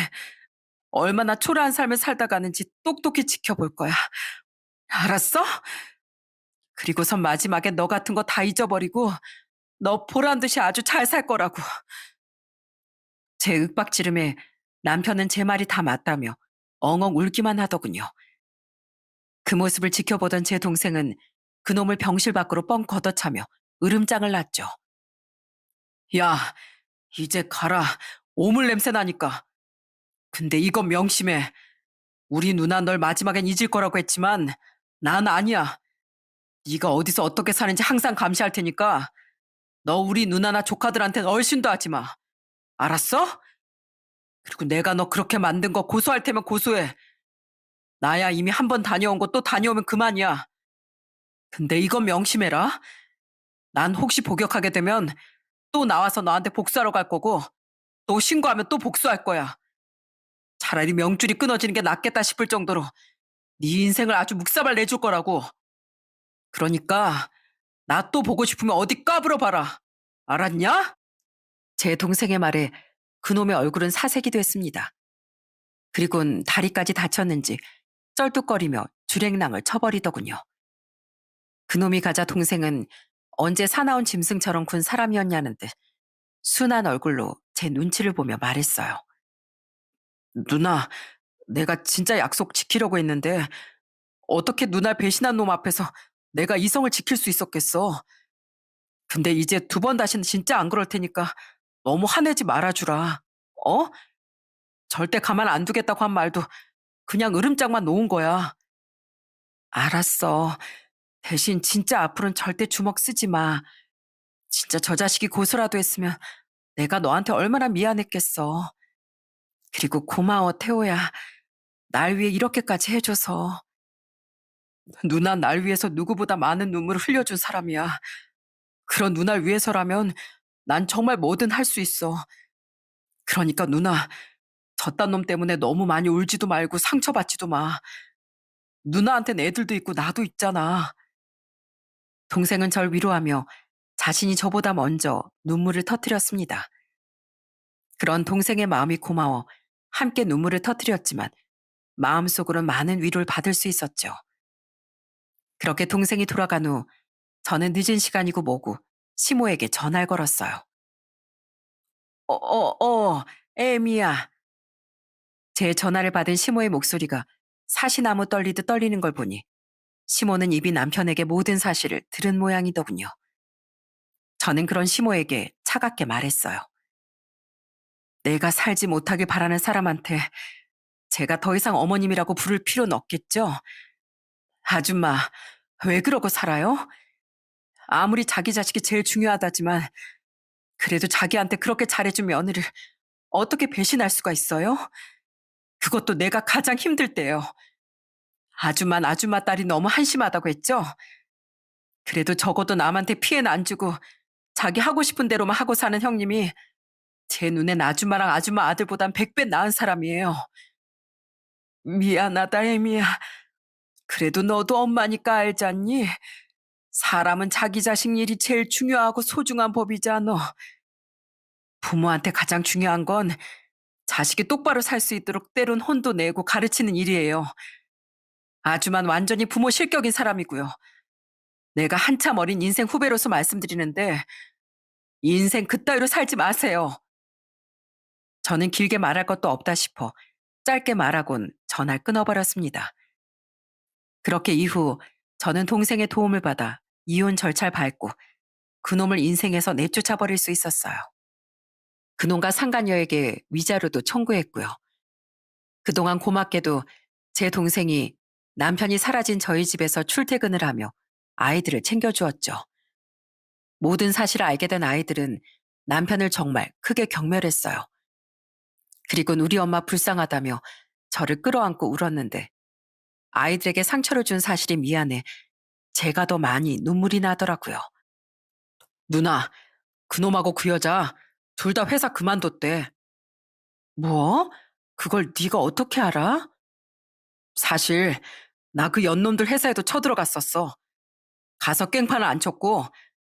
얼마나 초라한 삶을 살다 가는지 똑똑히 지켜볼 거야. 알았어? 그리고선 마지막에 너 같은 거 다 잊어버리고 너 보란 듯이 아주 잘 살 거라고. 제 윽박지름에 남편은 제 말이 다 맞다며 엉엉 울기만 하더군요. 그 모습을 지켜보던 제 동생은 그놈을 병실 밖으로 뻥 걷어차며 으름장을 놨죠. 야, 이제 가라. 오물 냄새 나니까. 근데 이건 명심해. 우리 누나 널 마지막엔 잊을 거라고 했지만 난 아니야. 네가 어디서 어떻게 사는지 항상 감시할 테니까 너 우리 누나나 조카들한텐 얼씬도 하지 마. 알았어? 그리고 내가 너 그렇게 만든 거 고소할 테면 고소해. 나야 이미 한 번 다녀온 거 또 다녀오면 그만이야. 근데 이건 명심해라. 난 혹시 복역하게 되면 또 나와서 너한테 복수하러 갈 거고 또 신고하면 또 복수할 거야. 차라리 명줄이 끊어지는 게 낫겠다 싶을 정도로 네 인생을 아주 묵사발 내줄 거라고. 그러니까 나 또 보고 싶으면 어디 까불어 봐라. 알았냐? 제 동생의 말에 그놈의 얼굴은 사색이 됐습니다. 그리곤 다리까지 다쳤는지 쩔뚝거리며 주랭랑을 쳐버리더군요. 그놈이 가자 동생은 언제 사나운 짐승처럼 군 사람이었냐는 듯 순한 얼굴로 제 눈치를 보며 말했어요. 누나, 내가 진짜 약속 지키려고 했는데 어떻게 누나 배신한 놈 앞에서 내가 이성을 지킬 수 있었겠어. 근데 이제 두 번 다시는 진짜 안 그럴 테니까 너무 화내지 말아주라. 어? 절대 가만 안 두겠다고 한 말도 그냥 으름장만 놓은 거야. 알았어. 대신 진짜 앞으로는 절대 주먹 쓰지 마. 진짜 저 자식이 고소라도 했으면 내가 너한테 얼마나 미안했겠어. 그리고 고마워, 태호야. 날 위해 이렇게까지 해줘서. 누나 날 위해서 누구보다 많은 눈물을 흘려준 사람이야. 그런 누나를 위해서라면 난 정말 뭐든 할 수 있어. 그러니까 누나, 저딴 놈 때문에 너무 많이 울지도 말고 상처받지도 마. 누나한텐 애들도 있고 나도 있잖아. 동생은 절 위로하며 자신이 저보다 먼저 눈물을 터뜨렸습니다. 그런 동생의 마음이 고마워 함께 눈물을 터뜨렸지만 마음속으론 많은 위로를 받을 수 있었죠. 그렇게 동생이 돌아간 후 저는 늦은 시간이고 뭐고 시모에게 전화를 걸었어요. 에미야. 제 전화를 받은 시모의 목소리가 사시나무 떨리듯 떨리는 걸 보니 시모는 이미 남편에게 모든 사실을 들은 모양이더군요. 저는 그런 시모에게 차갑게 말했어요. 내가 살지 못하길 바라는 사람한테 제가 더 이상 어머님이라고 부를 필요는 없겠죠? 아줌마, 왜 그러고 살아요? 아무리 자기 자식이 제일 중요하다지만 그래도 자기한테 그렇게 잘해준 며느리를 어떻게 배신할 수가 있어요? 그것도 내가 가장 힘들 때요. 아줌마는 아줌마 딸이 너무 한심하다고 했죠? 그래도 적어도 남한테 피해는 안 주고 자기 하고 싶은 대로만 하고 사는 형님이 제 눈엔 아줌마랑 아줌마 아들보단 100배 나은 사람이에요. 미안하다, 애미야. 그래도 너도 엄마니까 알잖니? 사람은 자기 자식 일이 제일 중요하고 소중한 법이잖아. 부모한테 가장 중요한 건 자식이 똑바로 살 수 있도록 때론 혼도 내고 가르치는 일이에요. 아주만 완전히 부모 실격인 사람이고요. 내가 한참 어린 인생 후배로서 말씀드리는데 인생 그따위로 살지 마세요. 저는 길게 말할 것도 없다 싶어 짧게 말하곤 전화를 끊어버렸습니다. 그렇게 이후 저는 동생의 도움을 받아 이혼 절차를 밟고 그놈을 인생에서 내쫓아버릴 수 있었어요. 그놈과 상간녀에게 위자료도 청구했고요. 그동안 고맙게도 제 동생이 남편이 사라진 저희 집에서 출퇴근을 하며 아이들을 챙겨주었죠. 모든 사실을 알게 된 아이들은 남편을 정말 크게 경멸했어요. 그리곤 우리 엄마 불쌍하다며 저를 끌어안고 울었는데 아이들에게 상처를 준 사실이 미안해 제가 더 많이 눈물이 나더라고요. 누나, 그놈하고 그 여자 둘 다 회사 그만뒀대. 뭐? 그걸 네가 어떻게 알아? 사실 나 그 연놈들 회사에도 쳐들어갔었어. 가서 깽판을 안 쳤고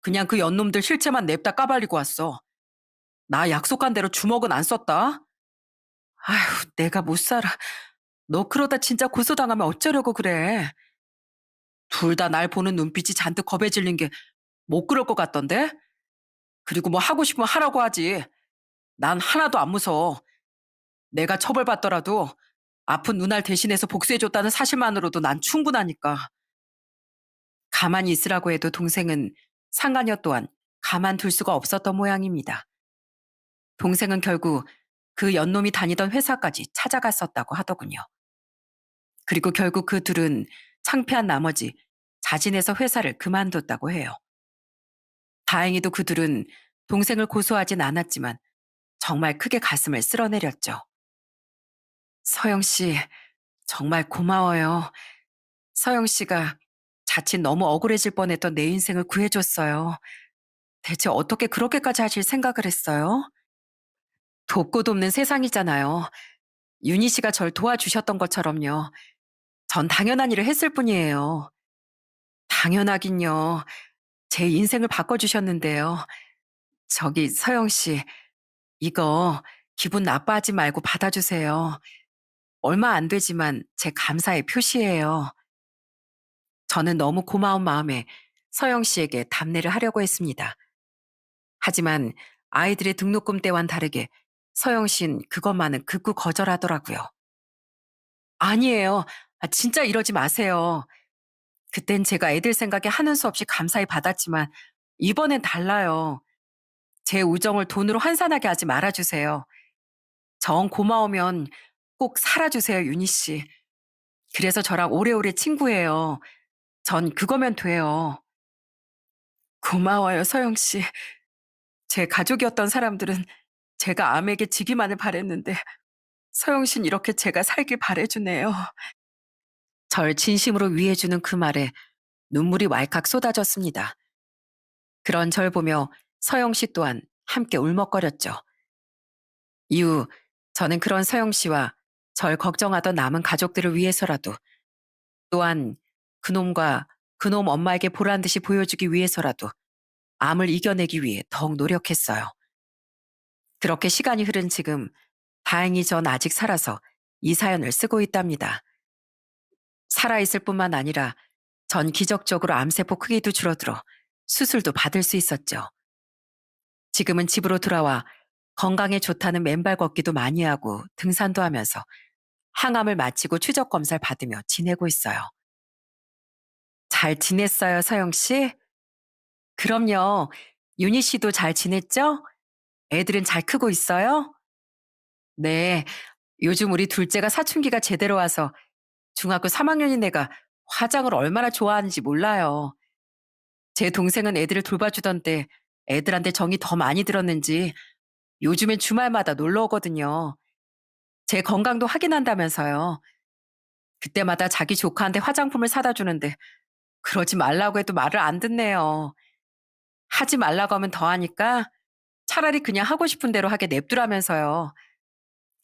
그냥 그 연놈들 실체만 냅다 까발리고 왔어. 나 약속한 대로 주먹은 안 썼다. 아휴, 내가 못 살아. 너 그러다 진짜 고소당하면 어쩌려고 그래. 둘 다 날 보는 눈빛이 잔뜩 겁에 질린 게 못 그럴 것 같던데? 그리고 뭐 하고 싶으면 하라고 하지. 난 하나도 안 무서워. 내가 처벌받더라도 아픈 누나를 대신해서 복수해줬다는 사실만으로도 난 충분하니까. 가만히 있으라고 해도 동생은 상간녀 또한 가만둘 수가 없었던 모양입니다. 동생은 결국 그 연놈이 다니던 회사까지 찾아갔었다고 하더군요. 그리고 결국 그 둘은 창피한 나머지 자진해서 회사를 그만뒀다고 해요. 다행히도 그들은 동생을 고소하진 않았지만 정말 크게 가슴을 쓸어내렸죠. 서영 씨, 정말 고마워요. 서영 씨가 자칫 너무 억울해질 뻔했던 내 인생을 구해줬어요. 대체 어떻게 그렇게까지 하실 생각을 했어요? 돕고 돕는 세상이잖아요. 윤희 씨가 절 도와주셨던 것처럼요. 전 당연한 일을 했을 뿐이에요. 당연하긴요. 제 인생을 바꿔주셨는데요. 저기 서영 씨, 이거 기분 나빠하지 말고 받아주세요. 얼마 안 되지만 제 감사의 표시예요. 저는 너무 고마운 마음에 서영 씨에게 답례를 하려고 했습니다. 하지만 아이들의 등록금 때와는 다르게 서영 씨는 그것만은 극구 거절하더라고요. 아니에요. 진짜 이러지 마세요. 그땐 제가 애들 생각에 하는 수 없이 감사히 받았지만 이번엔 달라요. 제 우정을 돈으로 환산하게 하지 말아주세요. 정 고마우면 꼭 살아주세요, 윤희 씨. 그래서 저랑 오래오래 친구예요. 전 그거면 돼요. 고마워요, 서영 씨. 제 가족이었던 사람들은 제가 암에게 지기만을 바랬는데 서영 씨는 이렇게 제가 살길 바래주네요. 절 진심으로 위해주는 그 말에 눈물이 왈칵 쏟아졌습니다. 그런 절 보며 서영 씨 또한 함께 울먹거렸죠. 이후 저는 그런 서영 씨와 절 걱정하던 남은 가족들을 위해서라도 또한 그놈과 그놈 엄마에게 보란 듯이 보여주기 위해서라도 암을 이겨내기 위해 더욱 노력했어요. 그렇게 시간이 흐른 지금 다행히 전 아직 살아서 이 사연을 쓰고 있답니다. 살아있을 뿐만 아니라 전 기적적으로 암세포 크기도 줄어들어 수술도 받을 수 있었죠. 지금은 집으로 돌아와 건강에 좋다는 맨발 걷기도 많이 하고 등산도 하면서 항암을 마치고 추적 검사를 받으며 지내고 있어요. 잘 지냈어요, 서영 씨? 그럼요. 윤희 씨도 잘 지냈죠? 애들은 잘 크고 있어요? 네. 요즘 우리 둘째가 사춘기가 제대로 와서 중학교 3학년인 애가 화장을 얼마나 좋아하는지 몰라요. 제 동생은 애들을 돌봐주던 때 애들한테 정이 더 많이 들었는지 요즘엔 주말마다 놀러 오거든요. 제 건강도 확인한다면서요. 그때마다 자기 조카한테 화장품을 사다 주는데 그러지 말라고 해도 말을 안 듣네요. 하지 말라고 하면 더 하니까 차라리 그냥 하고 싶은 대로 하게 냅두라면서요.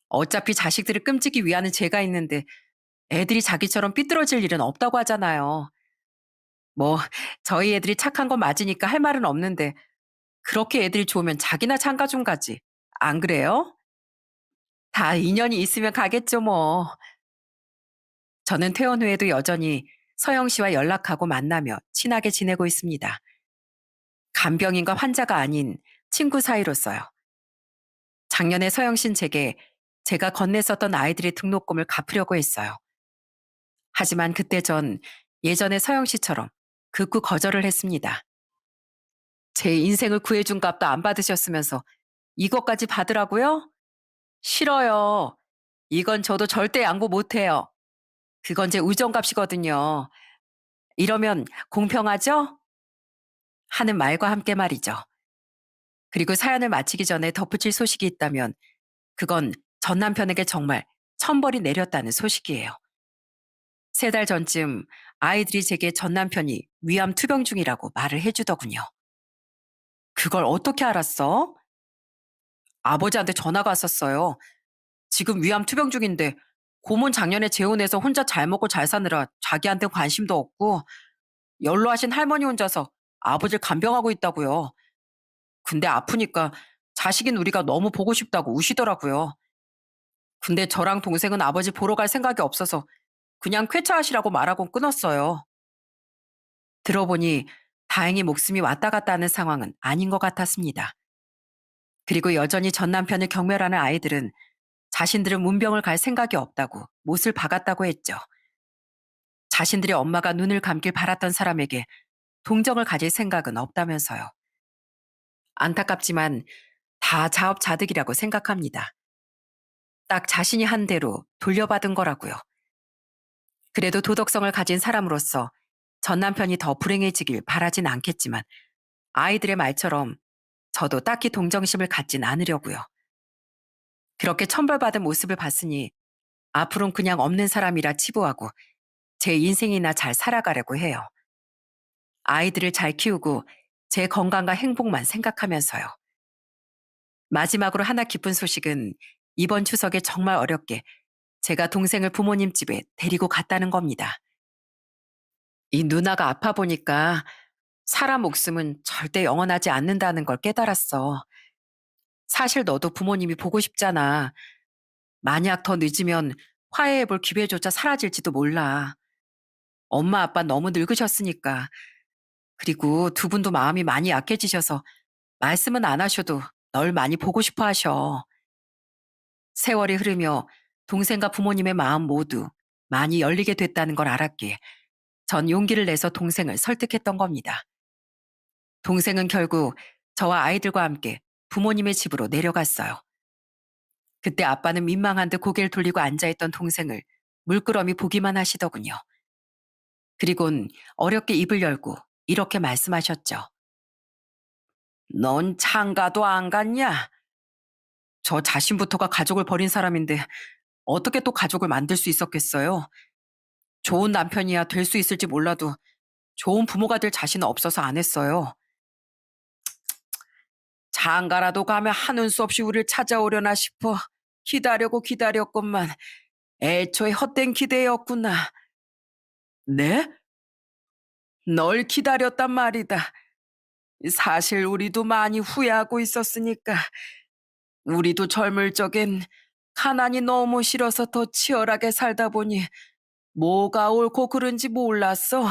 어차피 자식들을 끔찍이 위하는 제가 있는데 애들이 자기처럼 삐뚤어질 일은 없다고 하잖아요. 뭐 저희 애들이 착한 건 맞으니까 할 말은 없는데 그렇게 애들이 좋으면 자기나 장가 좀 가지. 안 그래요? 다 인연이 있으면 가겠죠 뭐. 저는 퇴원 후에도 여전히 서영 씨와 연락하고 만나며 친하게 지내고 있습니다. 간병인과 환자가 아닌 친구 사이로서요. 작년에 서영 씨는 제게 제가 건넸었던 아이들의 등록금을 갚으려고 했어요. 하지만 그때 전 예전의 서영 씨처럼 극구 거절을 했습니다. 제 인생을 구해준 값도 안 받으셨으면서 이것까지 받으라고요? 싫어요. 이건 저도 절대 양보 못해요. 그건 제 우정값이거든요. 이러면 공평하죠? 하는 말과 함께 말이죠. 그리고 사연을 마치기 전에 덧붙일 소식이 있다면 그건 전 남편에게 정말 천벌이 내렸다는 소식이에요. 3달 전쯤 아이들이 제게 전 남편이 위암 투병 중이라고 말을 해주더군요. 그걸 어떻게 알았어? 아버지한테 전화가 왔었어요. 지금 위암 투병 중인데 고문 작년에 재혼해서 혼자 잘 먹고 잘 사느라 자기한테 관심도 없고 연로하신 할머니 혼자서 아버지를 간병하고 있다고요. 근데 아프니까 자식인 우리가 너무 보고 싶다고 우시더라고요. 근데 저랑 동생은 아버지 보러 갈 생각이 없어서 그냥 쾌차하시라고 말하고 끊었어요. 들어보니 다행히 목숨이 왔다 갔다 하는 상황은 아닌 것 같았습니다. 그리고 여전히 전 남편을 경멸하는 아이들은 자신들은 문병을 갈 생각이 없다고 못을 박았다고 했죠. 자신들의 엄마가 눈을 감길 바랐던 사람에게 동정을 가질 생각은 없다면서요. 안타깝지만 다 자업자득이라고 생각합니다. 딱 자신이 한 대로 돌려받은 거라고요. 그래도 도덕성을 가진 사람으로서 전 남편이 더 불행해지길 바라진 않겠지만 아이들의 말처럼 저도 딱히 동정심을 갖진 않으려고요. 그렇게 천벌받은 모습을 봤으니 앞으론 그냥 없는 사람이라 치부하고 제 인생이나 잘 살아가려고 해요. 아이들을 잘 키우고 제 건강과 행복만 생각하면서요. 마지막으로 하나 기쁜 소식은 이번 추석에 정말 어렵게 제가 동생을 부모님 집에 데리고 갔다는 겁니다. 이 누나가 아파 보니까 사람 목숨은 절대 영원하지 않는다는 걸 깨달았어. 사실 너도 부모님이 보고 싶잖아. 만약 더 늦으면 화해해 볼 기회조차 사라질지도 몰라. 엄마 아빠 너무 늙으셨으니까. 그리고 두 분도 마음이 많이 약해지셔서 말씀은 안 하셔도 널 많이 보고 싶어 하셔. 세월이 흐르며 동생과 부모님의 마음 모두 많이 열리게 됐다는 걸 알았기에 전 용기를 내서 동생을 설득했던 겁니다. 동생은 결국 저와 아이들과 함께 부모님의 집으로 내려갔어요. 그때 아빠는 민망한 듯 고개를 돌리고 앉아있던 동생을 물끄러미 보기만 하시더군요. 그리곤 어렵게 입을 열고 이렇게 말씀하셨죠. 넌 장가도 안 갔냐? 저 자신부터가 가족을 버린 사람인데 어떻게 또 가족을 만들 수 있었겠어요? 좋은 남편이야 될 수 있을지 몰라도 좋은 부모가 될 자신은 없어서 안 했어요. 장가라도 가면 하는 수 없이 우리를 찾아오려나 싶어 기다려고 기다렸건만 애초에 헛된 기대였구나. 네? 널 기다렸단 말이다. 사실 우리도 많이 후회하고 있었으니까. 우리도 젊을 적엔 가난이 너무 싫어서 더 치열하게 살다 보니 뭐가 옳고 그른지 몰랐어.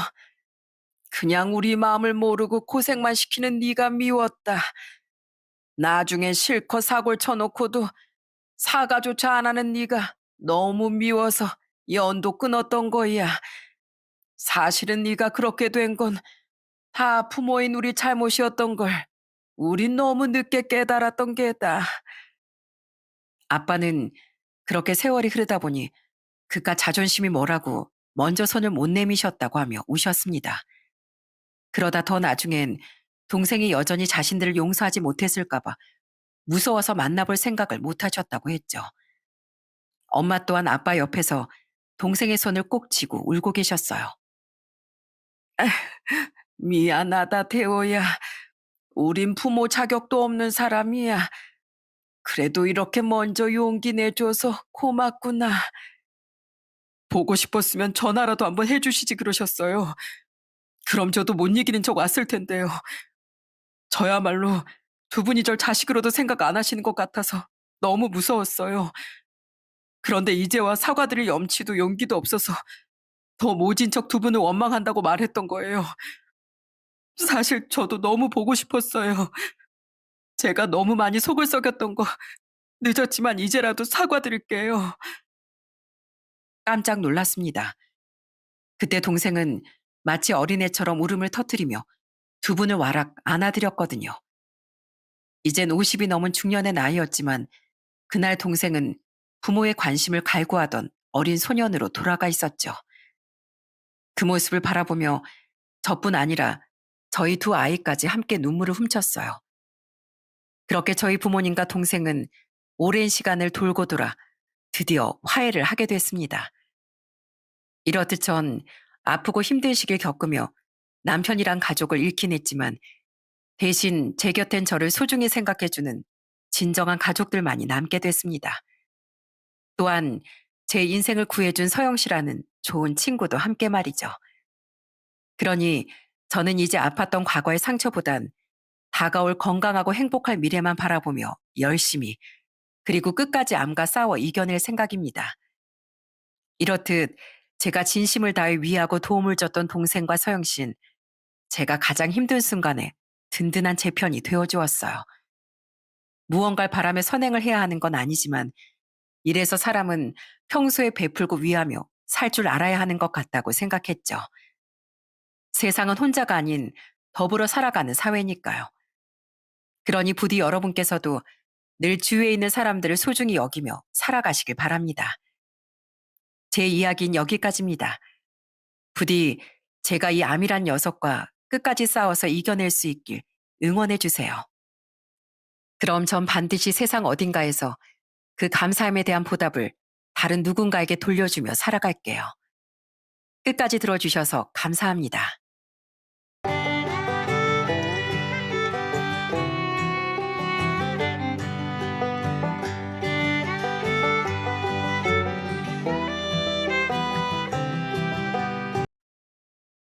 그냥 우리 마음을 모르고 고생만 시키는 네가 미웠다. 나중에 실컷 사골 쳐놓고도 사과조차 안 하는 네가 너무 미워서 연도 끊었던 거야. 사실은 네가 그렇게 된 건 다 부모인 우리 잘못이었던 걸 우린 너무 늦게 깨달았던 게다. 아빠는 그렇게 세월이 흐르다 보니 그깟 자존심이 뭐라고 먼저 손을 못 내미셨다고 하며 우셨습니다. 그러다 더 나중엔 동생이 여전히 자신들을 용서하지 못했을까봐 무서워서 만나볼 생각을 못 하셨다고 했죠. 엄마 또한 아빠 옆에서 동생의 손을 꼭 쥐고 울고 계셨어요. 미안하다, 태호야. 우린 부모 자격도 없는 사람이야. 그래도 이렇게 먼저 용기 내줘서 고맙구나. 보고 싶었으면 전화라도 한번 해주시지 그러셨어요. 그럼 저도 못 이기는 척 왔을 텐데요. 저야말로 두 분이 절 자식으로도 생각 안 하시는 것 같아서 너무 무서웠어요. 그런데 이제와 사과드릴 염치도 용기도 없어서 더 모진 척 두 분을 원망한다고 말했던 거예요. 사실 저도 너무 보고 싶었어요. 제가 너무 많이 속을 썩였던 거 늦었지만 이제라도 사과드릴게요. 깜짝 놀랐습니다. 그때 동생은 마치 어린애처럼 울음을 터뜨리며 두 분을 와락 안아드렸거든요. 이젠 50이 넘은 중년의 나이였지만 그날 동생은 부모의 관심을 갈구하던 어린 소년으로 돌아가 있었죠. 그 모습을 바라보며 저뿐 아니라 저희 두 아이까지 함께 눈물을 훔쳤어요. 그렇게 저희 부모님과 동생은 오랜 시간을 돌고 돌아 드디어 화해를 하게 됐습니다. 이렇듯 전 아프고 힘든 시기를 겪으며 남편이랑 가족을 잃긴 했지만 대신 제 곁엔 저를 소중히 생각해주는 진정한 가족들만이 남게 됐습니다. 또한 제 인생을 구해준 서영 씨라는 좋은 친구도 함께 말이죠. 그러니 저는 이제 아팠던 과거의 상처보단 다가올 건강하고 행복할 미래만 바라보며 열심히 그리고 끝까지 암과 싸워 이겨낼 생각입니다. 이렇듯 제가 진심을 다해 위하고 도움을 줬던 동생과 서영 씨는 제가 가장 힘든 순간에 든든한 제 편이 되어주었어요. 무언가를 바라며 선행을 해야 하는 건 아니지만 이래서 사람은 평소에 베풀고 위하며 살 줄 알아야 하는 것 같다고 생각했죠. 세상은 혼자가 아닌 더불어 살아가는 사회니까요. 그러니 부디 여러분께서도 늘 주위에 있는 사람들을 소중히 여기며 살아가시길 바랍니다. 제 이야기는 여기까지입니다. 부디 제가 이 암이란 녀석과 끝까지 싸워서 이겨낼 수 있길 응원해 주세요. 그럼 전 반드시 세상 어딘가에서 그 감사함에 대한 보답을 다른 누군가에게 돌려주며 살아갈게요. 끝까지 들어주셔서 감사합니다.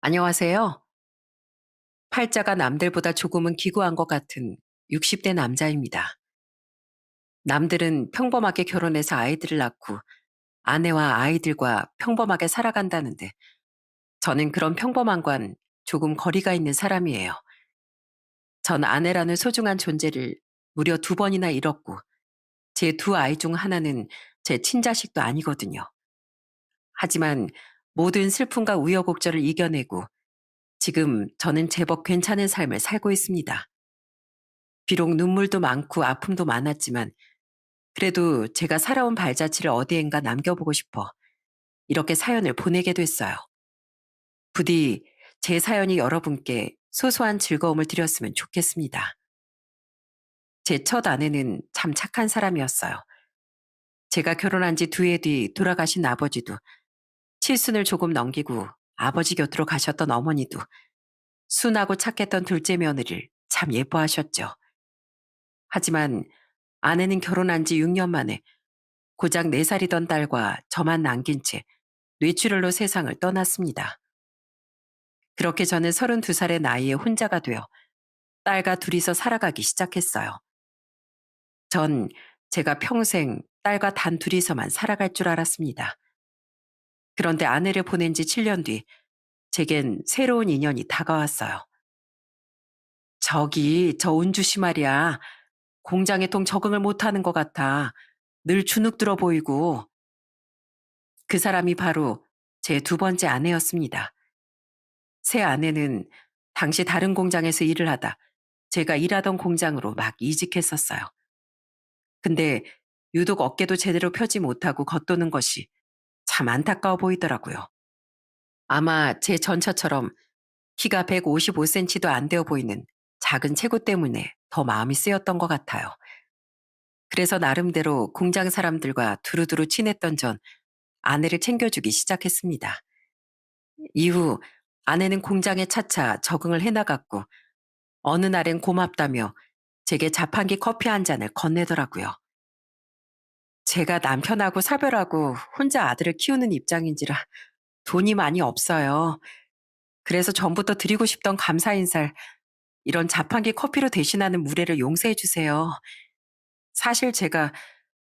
안녕하세요. 팔자가 남들보다 조금은 기구한 것 같은 60대 남자입니다. 남들은 평범하게 결혼해서 아이들을 낳고 아내와 아이들과 평범하게 살아간다는데 저는 그런 평범함과는 조금 거리가 있는 사람이에요. 전 아내라는 소중한 존재를 무려 2번이나 잃었고 제 2아이 중 하나는 제 친자식도 아니거든요. 하지만 모든 슬픔과 우여곡절을 이겨내고 지금 저는 제법 괜찮은 삶을 살고 있습니다. 비록 눈물도 많고 아픔도 많았지만 그래도 제가 살아온 발자취를 어디엔가 남겨보고 싶어 이렇게 사연을 보내게 됐어요. 부디 제 사연이 여러분께 소소한 즐거움을 드렸으면 좋겠습니다. 제 첫 아내는 참 착한 사람이었어요. 제가 결혼한 지 2해 뒤 돌아가신 아버지도, 칠순을 조금 넘기고 아버지 곁으로 가셨던 어머니도 순하고 착했던 둘째 며느리를 참 예뻐하셨죠. 하지만 아내는 결혼한 지 6년 만에 고작 4살이던 딸과 저만 남긴 채 뇌출혈로 세상을 떠났습니다. 그렇게 저는 32살의 나이에 혼자가 되어 딸과 둘이서 살아가기 시작했어요. 전 제가 평생 딸과 단 둘이서만 살아갈 줄 알았습니다. 그런데 아내를 보낸 지 7년 뒤 제겐 새로운 인연이 다가왔어요. 저 은주 씨 말이야. 공장에 통 적응을 못하는 것 같아. 늘 주눅 들어 보이고. 그 사람이 바로 제 2번째 아내였습니다. 새 아내는 당시 다른 공장에서 일을 하다 제가 일하던 공장으로 막 이직했었어요. 근데 유독 어깨도 제대로 펴지 못하고 겉도는 것이 참 안타까워 보이더라고요. 아마 제 전처처럼 키가 155cm도 안 되어 보이는 작은 체구 때문에 더 마음이 쓰였던 것 같아요. 그래서 나름대로 공장 사람들과 두루두루 친했던 전 아내를 챙겨주기 시작했습니다. 이후 아내는 공장에 차차 적응을 해나갔고 어느 날엔 고맙다며 제게 자판기 커피 한 잔을 건네더라고요. 제가 남편하고 사별하고 혼자 아들을 키우는 입장인지라 돈이 많이 없어요. 그래서 전부터 드리고 싶던 감사 인사를 이런 자판기 커피로 대신하는 무례를 용서해 주세요. 사실 제가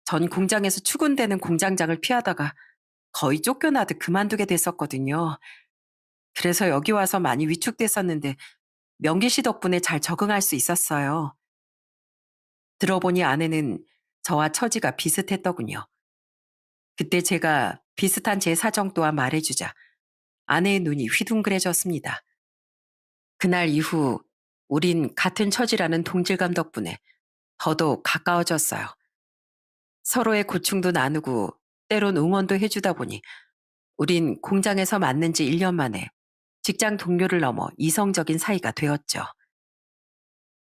전 공장에서 추근되는 공장장을 피하다가 거의 쫓겨나듯 그만두게 됐었거든요. 그래서 여기 와서 많이 위축됐었는데 명기 씨 덕분에 잘 적응할 수 있었어요. 들어보니 아내는 저와 처지가 비슷했더군요. 그때 제가 비슷한 제 사정 또한 말해주자 아내의 눈이 휘둥그레졌습니다. 그날 이후 우린 같은 처지라는 동질감 덕분에 더더욱 가까워졌어요. 서로의 고충도 나누고 때론 응원도 해주다 보니 우린 공장에서 만난 지 1년 만에 직장 동료를 넘어 이성적인 사이가 되었죠.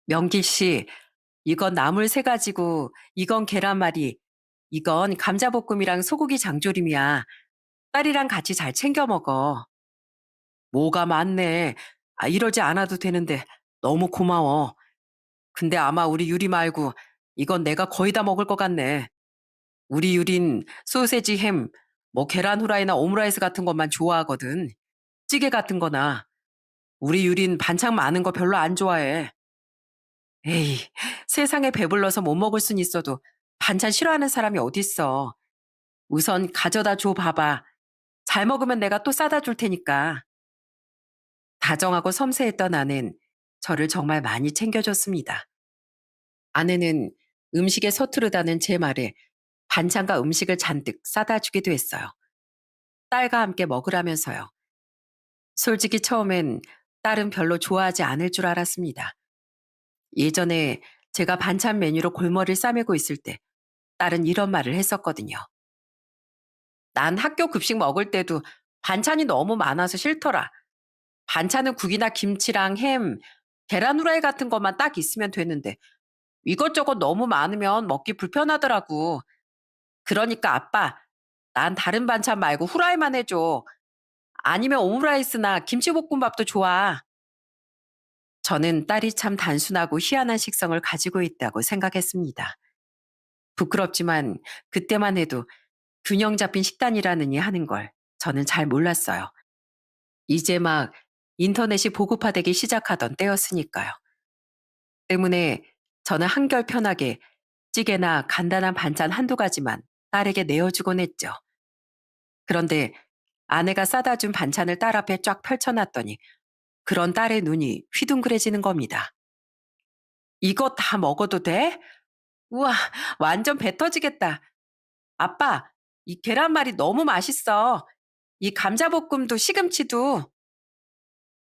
명길 씨, 이건 나물 3가지고 이건 계란말이, 이건 감자볶음이랑 소고기 장조림이야. 딸이랑 같이 잘 챙겨 먹어. 뭐가 많네. 이러지 않아도 되는데 너무 고마워. 근데 아마 우리 유리 말고 이건 내가 거의 다 먹을 것 같네. 우리 유린 소세지 햄, 뭐 계란 후라이나 오므라이스 같은 것만 좋아하거든. 찌개 같은 거나. 우리 유린 반찬 많은 거 별로 안 좋아해. 에이, 세상에 배불러서 못 먹을 순 있어도 반찬 싫어하는 사람이 어딨어. 우선 가져다 줘 봐봐. 잘 먹으면 내가 또 싸다 줄 테니까. 다정하고 섬세했던 아내는 저를 정말 많이 챙겨줬습니다. 아내는 음식에 서투르다는 제 말에 반찬과 음식을 잔뜩 싸다 주기도 했어요. 딸과 함께 먹으라면서요. 솔직히 처음엔 딸은 별로 좋아하지 않을 줄 알았습니다. 예전에 제가 반찬 메뉴로 골머리를 싸매고 있을 때 딸은 이런 말을 했었거든요. 난 학교 급식 먹을 때도 반찬이 너무 많아서 싫더라. 반찬은 국이나 김치랑 햄, 계란 후라이 같은 것만 딱 있으면 되는데 이것저것 너무 많으면 먹기 불편하더라고. 그러니까 아빠, 난 다른 반찬 말고 후라이만 해줘. 아니면 오므라이스나 김치볶음밥도 좋아. 저는 딸이 참 단순하고 희한한 식성을 가지고 있다고 생각했습니다. 부끄럽지만 그때만 해도 균형 잡힌 식단이라느니 하는 걸 저는 잘 몰랐어요. 이제 막 인터넷이 보급화되기 시작하던 때였으니까요. 때문에 저는 한결 편하게 찌개나 간단한 반찬 한두 가지만 딸에게 내어주곤 했죠. 그런데 아내가 싸다 준 반찬을 딸 앞에 쫙 펼쳐놨더니 그런 딸의 눈이 휘둥그레지는 겁니다. 이거 다 먹어도 돼? 우와, 완전 배 터지겠다. 아빠, 이 계란말이 너무 맛있어. 이 감자볶음도 시금치도.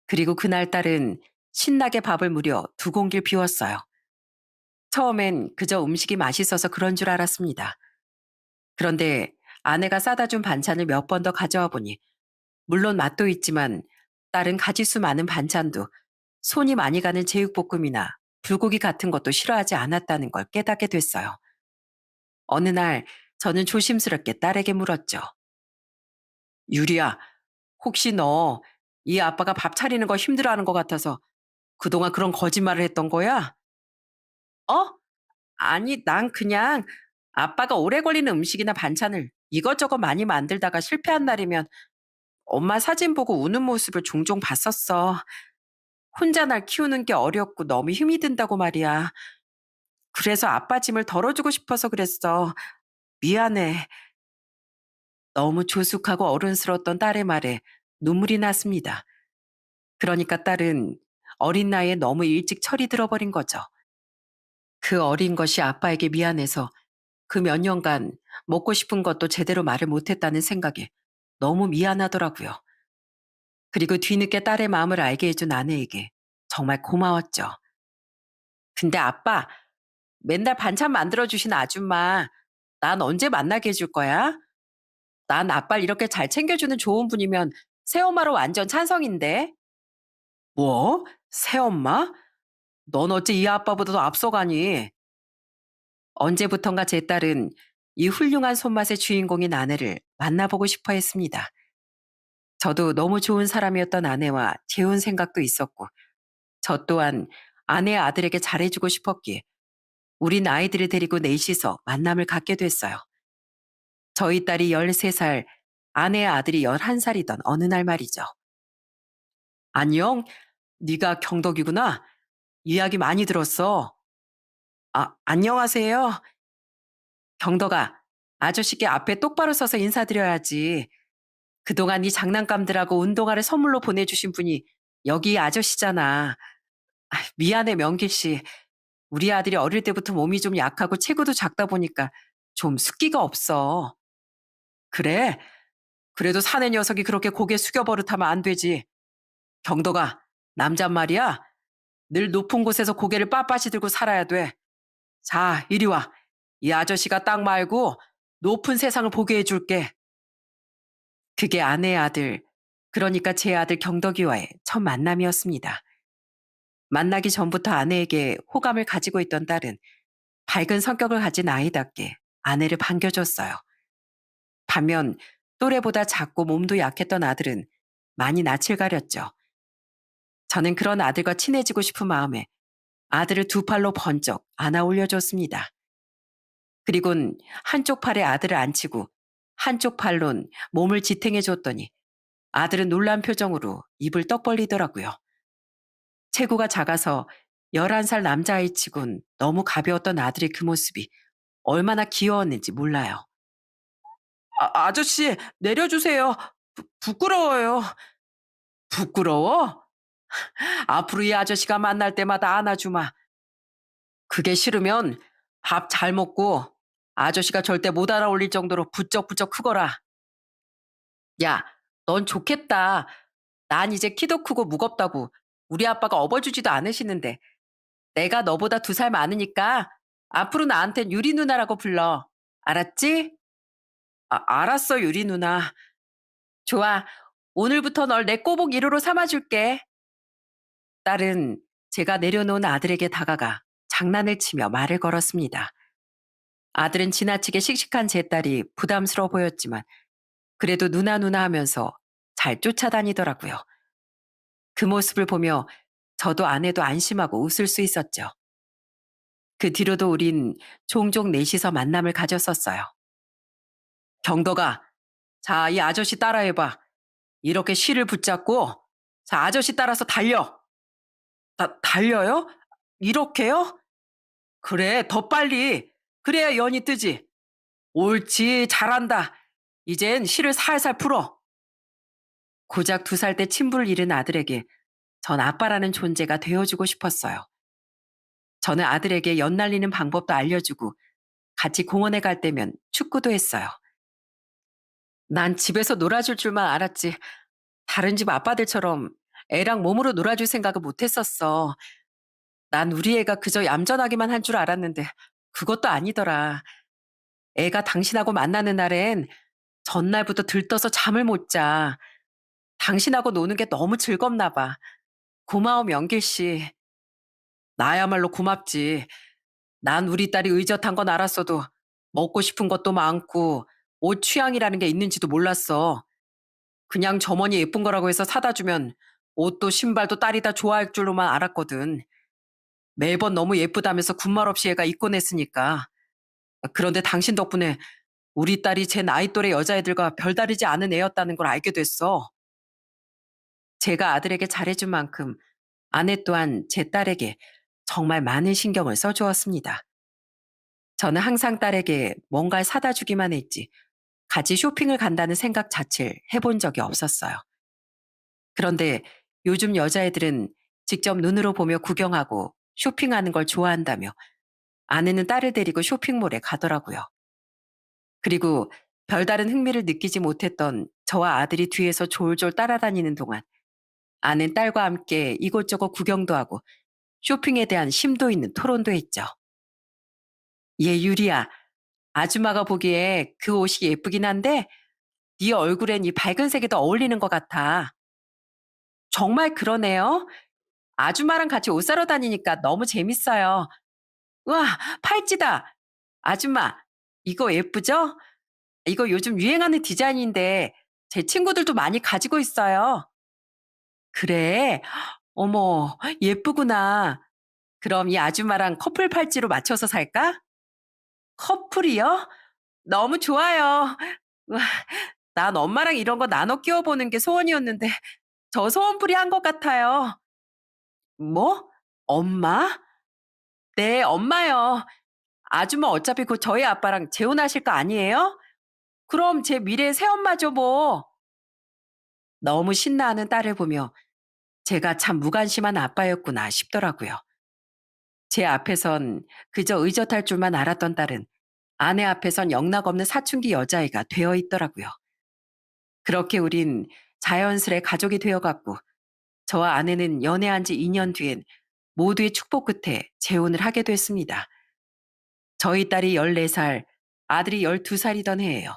그리고 그날 딸은 신나게 밥을 무려 두 공기를 비웠어요. 처음엔 그저 음식이 맛있어서 그런 줄 알았습니다. 그런데 아내가 싸다 준 반찬을 몇 번 더 가져와 보니 물론 맛도 있지만 딸은 가지수 많은 반찬도 손이 많이 가는 제육볶음이나 불고기 같은 것도 싫어하지 않았다는 걸 깨닫게 됐어요. 어느 날 저는 조심스럽게 딸에게 물었죠. 유리야, 혹시 너 이 아빠가 밥 차리는 거 힘들어하는 것 같아서 그동안 그런 거짓말을 했던 거야? 어? 아니, 난 그냥 아빠가 오래 걸리는 음식이나 반찬을 이것저것 많이 만들다가 실패한 날이면 엄마 사진 보고 우는 모습을 종종 봤었어. 혼자 날 키우는 게 어렵고 너무 힘이 든다고 말이야. 그래서 아빠 짐을 덜어주고 싶어서 그랬어. 미안해. 너무 조숙하고 어른스러웠던 딸의 말에 눈물이 났습니다. 그러니까 딸은 어린 나이에 너무 일찍 철이 들어버린 거죠. 그 어린 것이 아빠에게 미안해서 그 몇 년간 먹고 싶은 것도 제대로 말을 못했다는 생각에 너무 미안하더라고요. 그리고 뒤늦게 딸의 마음을 알게 해준 아내에게 정말 고마웠죠. 근데 아빠, 맨날 반찬 만들어주신 아줌마, 난 언제 만나게 해줄 거야? 난 아빠를 이렇게 잘 챙겨주는 좋은 분이면 새엄마로 완전 찬성인데. 뭐? 새엄마? 넌 어째 이 아빠보다도 앞서가니? 언제부턴가 제 딸은 이 훌륭한 손맛의 주인공인 아내를 만나보고 싶어 했습니다. 저도 너무 좋은 사람이었던 아내와 재혼 생각도 있었고, 저 또한 아내의 아들에게 잘해주고 싶었기에 우린 아이들을 데리고 넷이서 만남을 갖게 됐어요. 저희 딸이 13살, 아내의 아들이 11살이던 어느 날 말이죠. 안녕? 네가 경덕이구나. 이야기 많이 들었어. 아, 안녕하세요. 경덕아, 아저씨께 앞에 똑바로 서서 인사드려야지. 그동안 네 장난감들하고 운동화를 선물로 보내주신 분이 여기 아저씨잖아. 아, 미안해, 명길 씨. 우리 아들이 어릴 때부터 몸이 좀 약하고 체구도 작다 보니까 좀 숫기가 없어. 그래? 그래도 사내 녀석이 그렇게 고개 숙여 버릇하면 안 되지. 경덕아, 남잔 말이야. 늘 높은 곳에서 고개를 빳빳이 들고 살아야 돼. 자, 이리 와. 이 아저씨가 딱 말고 높은 세상을 보게 해줄게. 그게 아내의 아들, 그러니까 제 아들 경덕이와의 첫 만남이었습니다. 만나기 전부터 아내에게 호감을 가지고 있던 딸은 밝은 성격을 가진 아이답게 아내를 반겨줬어요. 반면 또래보다 작고 몸도 약했던 아들은 많이 낯을 가렸죠. 저는 그런 아들과 친해지고 싶은 마음에 아들을 두 팔로 번쩍 안아 올려줬습니다. 그리곤 한쪽 팔에 아들을 앉히고 한쪽 팔론 몸을 지탱해 줬더니 아들은 놀란 표정으로 입을 떡 벌리더라고요. 체구가 작아서 11살 남자아이 치곤 너무 가벼웠던 아들의 그 모습이 얼마나 귀여웠는지 몰라요. 아저씨, 내려주세요. 부끄러워요. 부끄러워? 앞으로 이 아저씨가 만날 때마다 안아주마. 그게 싫으면 밥 잘 먹고 아저씨가 절대 못 알아올릴 정도로 부쩍부쩍 크거라. 야, 넌 좋겠다. 난 이제 키도 크고 무겁다고 우리 아빠가 업어주지도 않으시는데 내가 너보다 2살 많으니까 앞으로 나한텐 유리 누나라고 불러. 알았지? 아, 알았어, 유리 누나. 좋아. 오늘부터 널 내 꼬복 1호로 삼아줄게. 딸은 제가 내려놓은 아들에게 다가가 장난을 치며 말을 걸었습니다. 아들은 지나치게 씩씩한 제 딸이 부담스러워 보였지만 그래도 누나 누나 하면서 잘 쫓아다니더라고요. 그 모습을 보며 저도 아내도 안심하고 웃을 수 있었죠. 그 뒤로도 우린 종종 넷이서 만남을 가졌었어요. 경덕아, 자, 이 아저씨 따라해봐. 이렇게 실을 붙잡고, 자, 아저씨 따라서 달려. 달려요? 이렇게요? 그래, 더 빨리. 그래야 연이 뜨지. 옳지, 잘한다. 이젠 실을 살살 풀어. 고작 2살 때 친부를 잃은 아들에게 전 아빠라는 존재가 되어주고 싶었어요. 저는 아들에게 연 날리는 방법도 알려주고 같이 공원에 갈 때면 축구도 했어요. 난 집에서 놀아줄 줄만 알았지. 다른 집 아빠들처럼 애랑 몸으로 놀아줄 생각을 못 했었어. 난 우리 애가 그저 얌전하기만 한 줄 알았는데 그것도 아니더라. 애가 당신하고 만나는 날엔 전날부터 들떠서 잠을 못 자. 당신하고 노는 게 너무 즐겁나 봐. 고마워, 명길 씨. 나야말로 고맙지. 난 우리 딸이 의젓한 건 알았어도 먹고 싶은 것도 많고 옷 취향이라는 게 있는지도 몰랐어. 그냥 점원이 예쁜 거라고 해서 사다 주면 옷도 신발도 딸이 다 좋아할 줄로만 알았거든. 매번 너무 예쁘다면서 군말 없이 애가 입곤 했으니까. 그런데 당신 덕분에 우리 딸이 제 나이 또래 여자애들과 별다르지 않은 애였다는 걸 알게 됐어. 제가 아들에게 잘해준 만큼 아내 또한 제 딸에게 정말 많은 신경을 써주었습니다. 저는 항상 딸에게 뭔가를 사다 주기만 했지 같이 쇼핑을 간다는 생각 자체를 해본 적이 없었어요. 그런데 요즘 여자애들은 직접 눈으로 보며 구경하고 쇼핑하는 걸 좋아한다며 아내는 딸을 데리고 쇼핑몰에 가더라고요. 그리고 별다른 흥미를 느끼지 못했던 저와 아들이 뒤에서 졸졸 따라다니는 동안 아는 딸과 함께 이곳저곳 구경도 하고 쇼핑에 대한 심도 있는 토론도 했죠. 얘 유리야, 아줌마가 보기에 그 옷이 예쁘긴 한데 네 얼굴엔 이 밝은 색이 더 어울리는 것 같아. 정말 그러네요. 아줌마랑 같이 옷 사러 다니니까 너무 재밌어요. 우와, 팔찌다. 아줌마, 이거 예쁘죠? 이거 요즘 유행하는 디자인인데 제 친구들도 많이 가지고 있어요. 그래? 어머, 예쁘구나. 그럼 이 아줌마랑 커플 팔찌로 맞춰서 살까? 커플이요? 너무 좋아요. 우와, 난 엄마랑 이런 거 나눠 끼워보는 게 소원이었는데 저 소원풀이 한 것 같아요. 뭐? 엄마? 네, 엄마요. 아줌마 어차피 곧 저희 아빠랑 재혼하실 거 아니에요? 그럼 제 미래의 새엄마죠 뭐. 너무 신나하는 딸을 보며 제가 참 무관심한 아빠였구나 싶더라고요. 제 앞에선 그저 의젓할 줄만 알았던 딸은 아내 앞에선 영락없는 사춘기 여자애가 되어 있더라고요. 그렇게 우린 자연스레 가족이 되어갔고 저와 아내는 연애한 지 2년 뒤엔 모두의 축복 끝에 재혼을 하게 됐습니다. 저희 딸이 14살, 아들이 12살이던 해예요.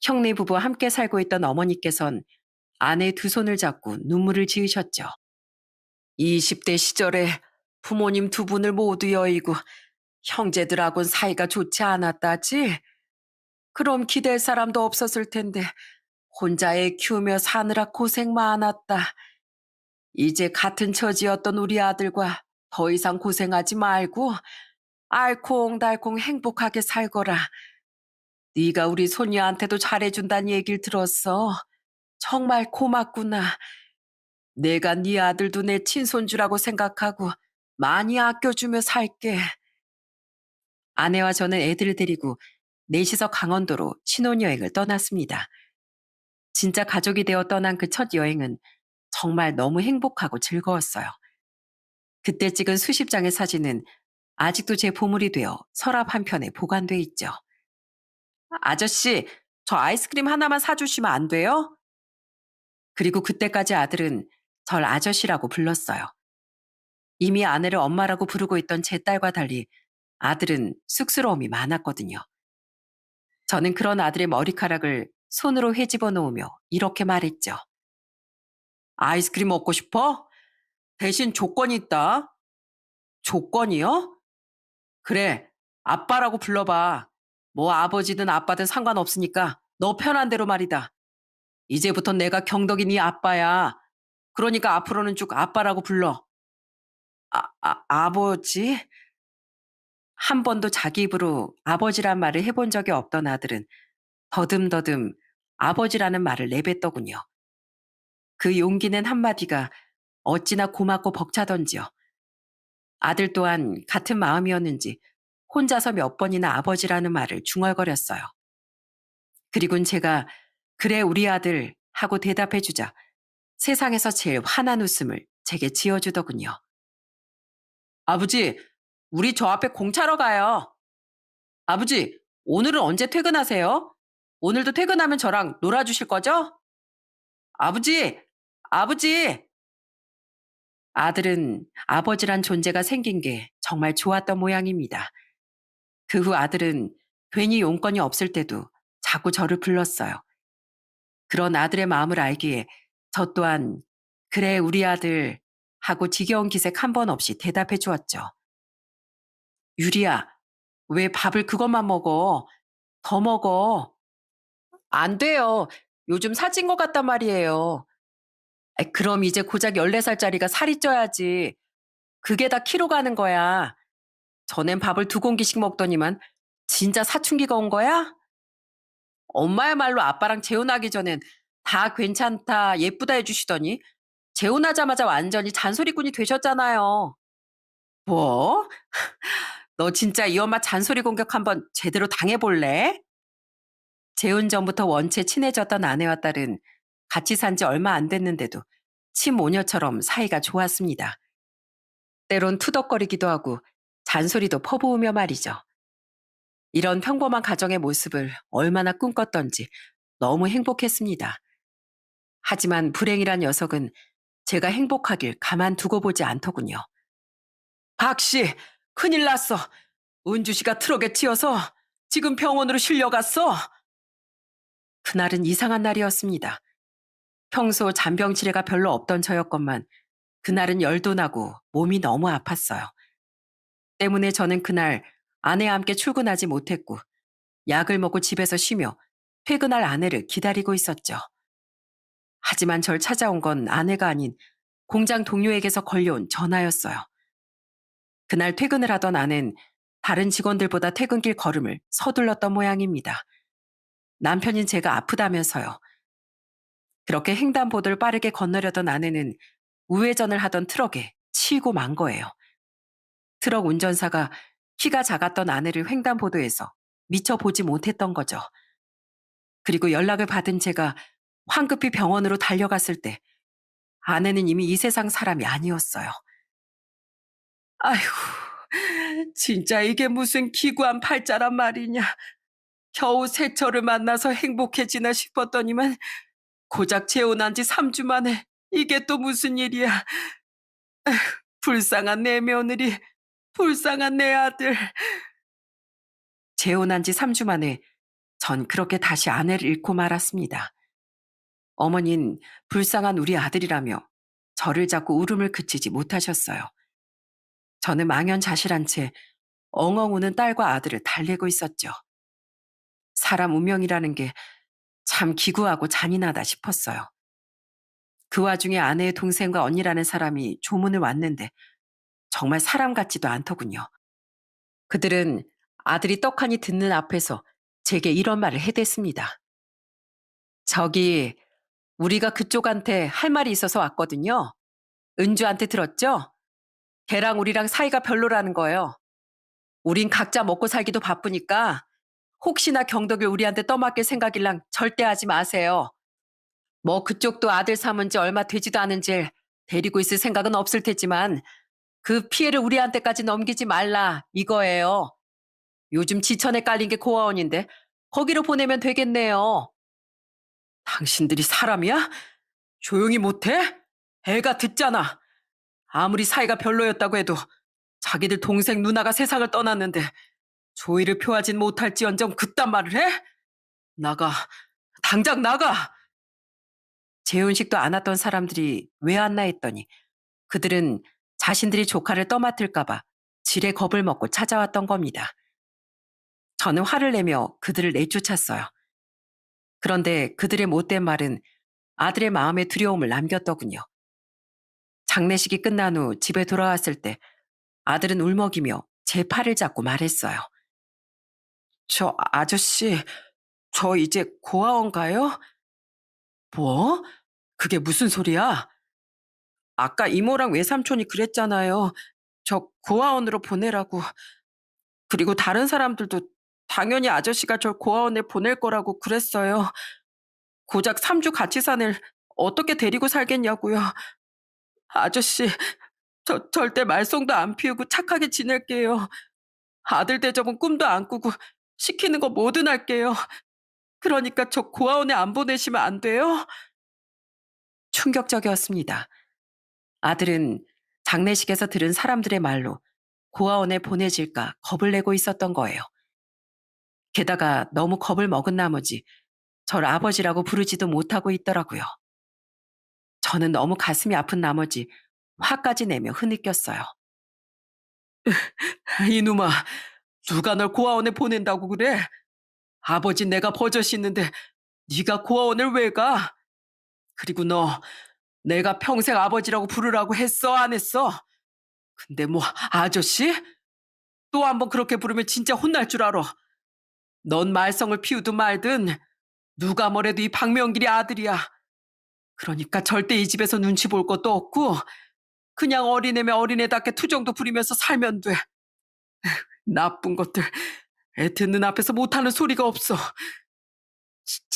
형네 부부와 함께 살고 있던 어머니께선 아내의 2손을 잡고 눈물을 지으셨죠. 20대 시절에 부모님 2분을 모두 여의고 형제들하고는 사이가 좋지 않았다지? 그럼 기댈 사람도 없었을 텐데 혼자 애 키우며 사느라 고생 많았다. 이제 같은 처지였던 우리 아들과 더 이상 고생하지 말고 알콩달콩 행복하게 살거라. 네가 우리 손녀한테도 잘해준다는 얘기를 들었어. 정말 고맙구나. 내가 네 아들도 내 친손주라고 생각하고 많이 아껴주며 살게. 아내와 저는 애들을 데리고 넷이서 강원도로 신혼여행을 떠났습니다. 진짜 가족이 되어 떠난 그 첫 여행은 정말 너무 행복하고 즐거웠어요. 그때 찍은 수십 장의 사진은 아직도 제 보물이 되어 서랍 한편에 보관돼 있죠. 아저씨, 저 아이스크림 하나만 사주시면 안 돼요? 그리고 그때까지 아들은 절 아저씨라고 불렀어요. 이미 아내를 엄마라고 부르고 있던 제 딸과 달리 아들은 쑥스러움이 많았거든요. 저는 그런 아들의 머리카락을 손으로 헤집어 놓으며 이렇게 말했죠. 아이스크림 먹고 싶어? 대신 조건이 있다. 조건이요? 그래. 아빠라고 불러봐. 뭐 아버지든 아빠든 상관없으니까 너 편한 대로 말이다. 이제부터 내가 경덕이 네 아빠야. 그러니까 앞으로는 쭉 아빠라고 불러. 아버지? 한 번도 자기 입으로 아버지란 말을 해본 적이 없던 아들은 더듬더듬 아버지라는 말을 내뱉더군요. 그 용기 낸 한마디가 어찌나 고맙고 벅차던지요. 아들 또한 같은 마음이었는지 혼자서 몇 번이나 아버지라는 말을 중얼거렸어요. 그리곤 제가 그래 우리 아들 하고 대답해주자 세상에서 제일 환한 웃음을 제게 지어주더군요. 아버지, 우리 저 앞에 공차러 가요. 아버지, 오늘은 언제 퇴근하세요? 오늘도 퇴근하면 저랑 놀아주실 거죠? 아버지, 아버지! 아들은 아버지란 존재가 생긴 게 정말 좋았던 모양입니다. 그 후 아들은 괜히 용건이 없을 때도 자꾸 저를 불렀어요. 그런 아들의 마음을 알기에 저 또한 그래 우리 아들 하고 지겨운 기색 한 번 없이 대답해 주었죠. 유리야, 왜 밥을 그것만 먹어? 더 먹어. 안 돼요. 요즘 살찐 것 같단 말이에요. 아이, 그럼 이제 고작 14살짜리가 살이 쪄야지. 그게 다 키로 가는 거야. 전엔 밥을 2공기씩 먹더니만 진짜 사춘기가 온 거야? 엄마의 말로 아빠랑 재혼하기 전엔 다 괜찮다, 예쁘다 해주시더니 재혼하자마자 완전히 잔소리꾼이 되셨잖아요. 뭐? 너 진짜 이 엄마 잔소리 공격 한번 제대로 당해볼래? 재혼 전부터 원체 친해졌던 아내와 딸은 같이 산지 얼마 안 됐는데도 친모녀처럼 사이가 좋았습니다. 때론 투덕거리기도 하고 잔소리도 퍼부으며 말이죠. 이런 평범한 가정의 모습을 얼마나 꿈꿨던지 너무 행복했습니다. 하지만 불행이란 녀석은 제가 행복하길 가만두고 보지 않더군요. 박 씨, 큰일 났어. 은주 씨가 트럭에 치여서 지금 병원으로 실려갔어. 그날은 이상한 날이었습니다. 평소 잔병 치레가 별로 없던 저였건만 그날은 열도 나고 몸이 너무 아팠어요. 때문에 저는 그날 아내와 함께 출근하지 못했고 약을 먹고 집에서 쉬며 퇴근할 아내를 기다리고 있었죠. 하지만 절 찾아온 건 아내가 아닌 공장 동료에게서 걸려온 전화였어요. 그날 퇴근을 하던 아내는 다른 직원들보다 퇴근길 걸음을 서둘렀던 모양입니다. 남편인 제가 아프다면서요. 그렇게 횡단보도를 빠르게 건너려던 아내는 우회전을 하던 트럭에 치이고 만 거예요. 트럭 운전사가 키가 작았던 아내를 횡단보도에서 미처 보지 못했던 거죠. 그리고 연락을 받은 제가 황급히 병원으로 달려갔을 때 아내는 이미 이 세상 사람이 아니었어요. 아이고, 진짜 이게 무슨 기구한 팔자란 말이냐. 겨우 새처를 만나서 행복해지나 싶었더니만 고작 재혼한 지 3주 만에 이게 또 무슨 일이야. 불쌍한 내 며느리, 불쌍한 내 아들. 재혼한 지 3주 만에 전 그렇게 다시 아내를 잃고 말았습니다. 어머닌 불쌍한 우리 아들이라며 저를 잡고 울음을 그치지 못하셨어요. 저는 망연자실한 채 엉엉 우는 딸과 아들을 달래고 있었죠. 사람 운명이라는 게 참 기구하고 잔인하다 싶었어요. 그 와중에 아내의 동생과 언니라는 사람이 조문을 왔는데 정말 사람 같지도 않더군요. 그들은 아들이 떡하니 듣는 앞에서 제게 이런 말을 해댔습니다. 저기 우리가 그쪽한테 할 말이 있어서 왔거든요. 은주한테 들었죠? 걔랑 우리랑 사이가 별로라는 거예요. 우린 각자 먹고 살기도 바쁘니까 혹시나 경덕을 우리한테 떠맡길 생각일랑 절대 하지 마세요. 뭐 그쪽도 아들 삼은 지 얼마 되지도 않은 질 데리고 있을 생각은 없을 테지만 그 피해를 우리한테까지 넘기지 말라 이거예요. 요즘 지천에 깔린 게 고아원인데 거기로 보내면 되겠네요. 당신들이 사람이야? 조용히 못해? 애가 듣잖아. 아무리 사이가 별로였다고 해도 자기들 동생 누나가 세상을 떠났는데 조의를 표하진 못할지언정 그딴 말을 해? 나가. 당장 나가. 재혼식도 안 왔던 사람들이 왜 왔나 했더니 그들은 자신들이 조카를 떠맡을까봐 지레 겁을 먹고 찾아왔던 겁니다. 저는 화를 내며 그들을 내쫓았어요. 그런데 그들의 못된 말은 아들의 마음에 두려움을 남겼더군요. 장례식이 끝난 후 집에 돌아왔을 때 아들은 울먹이며 제 팔을 잡고 말했어요. 저 아저씨, 저 이제 고아원 가요? 뭐? 그게 무슨 소리야? 아까 이모랑 외삼촌이 그랬잖아요. 저 고아원으로 보내라고. 그리고 다른 사람들도 당연히 아저씨가 절 고아원에 보낼 거라고 그랬어요. 고작 3주 같이 산을 어떻게 데리고 살겠냐고요. 아저씨, 저 절대 말썽도 안 피우고 착하게 지낼게요. 아들 대접은 꿈도 안 꾸고 시키는 거 뭐든 할게요. 그러니까 저 고아원에 안 보내시면 안 돼요? 충격적이었습니다. 아들은 장례식에서 들은 사람들의 말로 고아원에 보내질까 겁을 내고 있었던 거예요. 게다가 너무 겁을 먹은 나머지 절 아버지라고 부르지도 못하고 있더라고요. 저는 너무 가슴이 아픈 나머지 화까지 내며 흐느꼈어요. 이놈아, 누가 널 고아원에 보낸다고 그래? 아버지 내가 버젓이 있는데 네가 고아원을 왜 가? 그리고 너 내가 평생 아버지라고 부르라고 했어 안 했어? 근데 뭐 아저씨? 또 한번 그렇게 부르면 진짜 혼날 줄 알아. 넌 말썽을 피우든 말든 누가 뭐래도 이 박명길이 아들이야. 그러니까 절대 이 집에서 눈치 볼 것도 없고 그냥 어린애면 어린애답게 투정도 부리면서 살면 돼. 나쁜 것들. 애 듣는 앞에서 못하는 소리가 없어.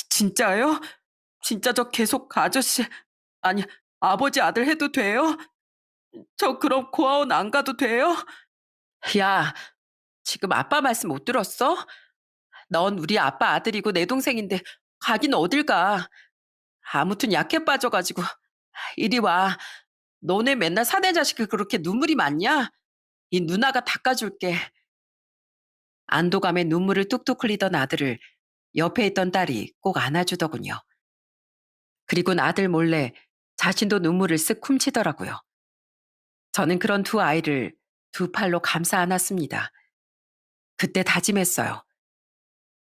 진짜요? 진짜 저 계속 아저씨, 아니 아버지 아들 해도 돼요? 저 그럼 고아원 안 가도 돼요? 야, 지금 아빠 말씀 못 들었어? 넌 우리 아빠 아들이고 내 동생인데 가긴 어딜 가. 아무튼 약해 빠져가지고. 이리 와. 너네 맨날 사내 자식이 그렇게 눈물이 많냐? 이 누나가 닦아줄게. 안도감에 눈물을 뚝뚝 흘리던 아들을 옆에 있던 딸이 꼭 안아주더군요. 그리고는 아들 몰래 자신도 눈물을 쓱 훔치더라고요. 저는 그런 두 아이를 두 팔로 감싸 안았습니다. 그때 다짐했어요.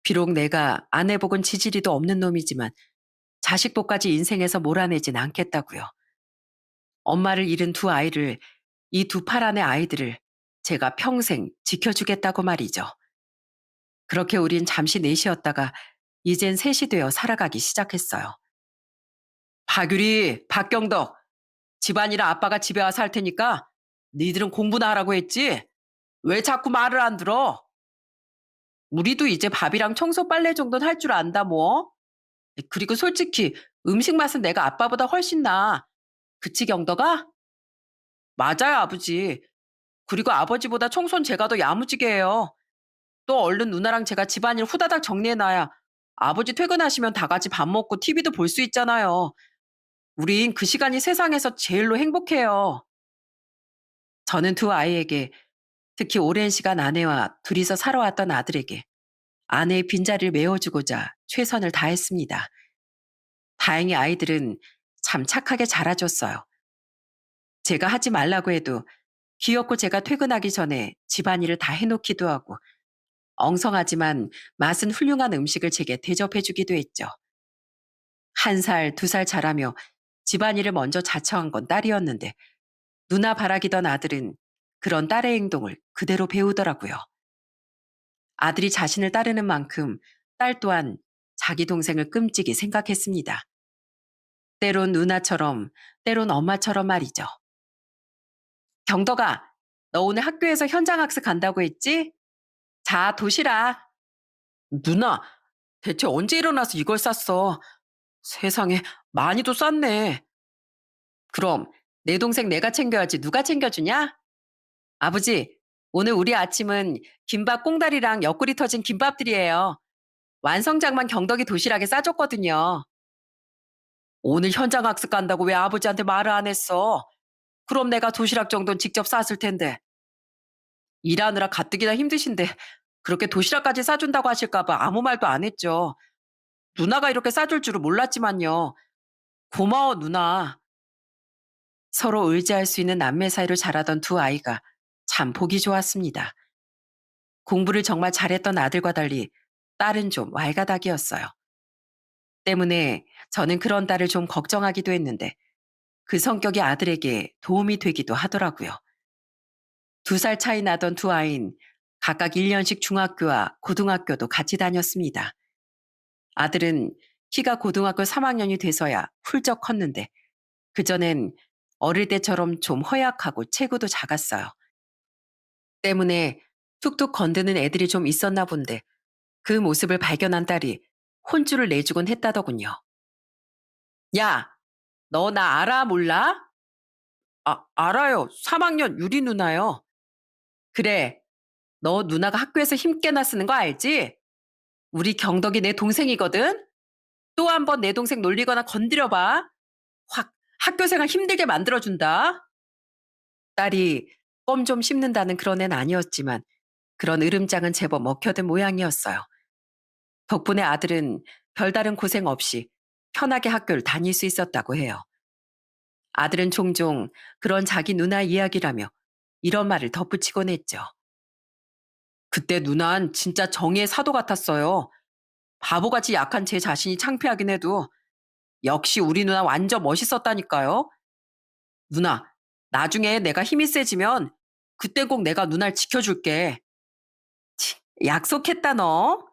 비록 내가 아내복은 지지리도 없는 놈이지만 자식복까지 인생에서 몰아내진 않겠다고요. 엄마를 잃은 두 아이를, 이 두 팔 안의 아이들을 제가 평생 지켜주겠다고 말이죠. 그렇게 우린 잠시 넷이었다가 이젠 셋이 되어 살아가기 시작했어요. 박유리, 박경덕, 집안이라 아빠가 집에 와서 할 테니까 니들은 공부나 하라고 했지? 왜 자꾸 말을 안 들어? 우리도 이제 밥이랑 청소 빨래 정도는 할 줄 안다 뭐. 그리고 솔직히 음식 맛은 내가 아빠보다 훨씬 나아. 그치 경덕아? 맞아요 아버지. 그리고 아버지보다 청소는 제가 더 야무지게 해요. 또 얼른 누나랑 제가 집안일 후다닥 정리해놔야 아버지 퇴근하시면 다 같이 밥 먹고 TV도 볼 수 있잖아요. 우린 그 시간이 세상에서 제일로 행복해요. 저는 두 아이에게, 특히 오랜 시간 아내와 둘이서 살아왔던 아들에게 아내의 빈자리를 메워주고자 최선을 다했습니다. 다행히 아이들은 참 착하게 자라줬어요. 제가 하지 말라고 해도 귀엽고 제가 퇴근하기 전에 집안일을 다 해놓기도 하고 엉성하지만 맛은 훌륭한 음식을 제게 대접해주기도 했죠. 1살, 2살 자라며 집안일을 먼저 자처한 건 딸이었는데 누나 바라기던 아들은 그런 딸의 행동을 그대로 배우더라고요. 아들이 자신을 따르는 만큼 딸 또한 자기 동생을 끔찍이 생각했습니다. 때론 누나처럼, 때론 엄마처럼 말이죠. 경덕아, 너 오늘 학교에서 현장학습 간다고 했지? 자, 도시락. 누나, 대체 언제 일어나서 이걸 쌌어? 세상에, 많이도 쌌네. 그럼 내 동생 내가 챙겨야지 누가 챙겨주냐? 아버지, 오늘 우리 아침은 김밥 꽁다리랑 옆구리 터진 김밥들이에요. 완성작만 경덕이 도시락에 싸줬거든요. 오늘 현장학습 간다고 왜 아버지한테 말을 안 했어? 그럼 내가 도시락 정도는 직접 쌌을 텐데. 일하느라 가뜩이나 힘드신데 그렇게 도시락까지 싸준다고 하실까봐 아무 말도 안 했죠. 누나가 이렇게 싸줄 줄은 몰랐지만요. 고마워, 누나. 서로 의지할 수 있는 남매 사이로 자라던 두 아이가 참 보기 좋았습니다. 공부를 정말 잘했던 아들과 달리 딸은 좀 왈가닥이었어요. 때문에 저는 그런 딸을 좀 걱정하기도 했는데 그 성격이 아들에게 도움이 되기도 하더라고요. 2살 차이 나던 두 아이는 각각 1년씩 중학교와 고등학교도 같이 다녔습니다. 아들은 키가 고등학교 3학년이 돼서야 훌쩍 컸는데 그전엔 어릴 때처럼 좀 허약하고 체구도 작았어요. 때문에 툭툭 건드는 애들이 좀 있었나 본데 그 모습을 발견한 딸이 혼쭐을 내주곤 했다더군요. 야, 너 나 알아 몰라? 알아요. 3학년 유리 누나요. 그래, 너 누나가 학교에서 힘께나 쓰는 거 알지? 우리 경덕이 내 동생이거든? 또 한 번 내 동생 놀리거나 건드려봐. 확 학교 생활 힘들게 만들어준다. 딸이 껌 좀 씹는다는 그런 애는 아니었지만 그런 으름장은 제법 먹혀든 모양이었어요. 덕분에 아들은 별다른 고생 없이 편하게 학교를 다닐 수 있었다고 해요. 아들은 종종 그런 자기 누나 이야기라며 이런 말을 덧붙이곤 했죠. 그때 누난 진짜 정의의 사도 같았어요. 바보같이 약한 제 자신이 창피하긴 해도 역시 우리 누나 완전 멋있었다니까요. 누나, 나중에 내가 힘이 세지면 그때 꼭 내가 누나를 지켜줄게. 치, 약속했다 너.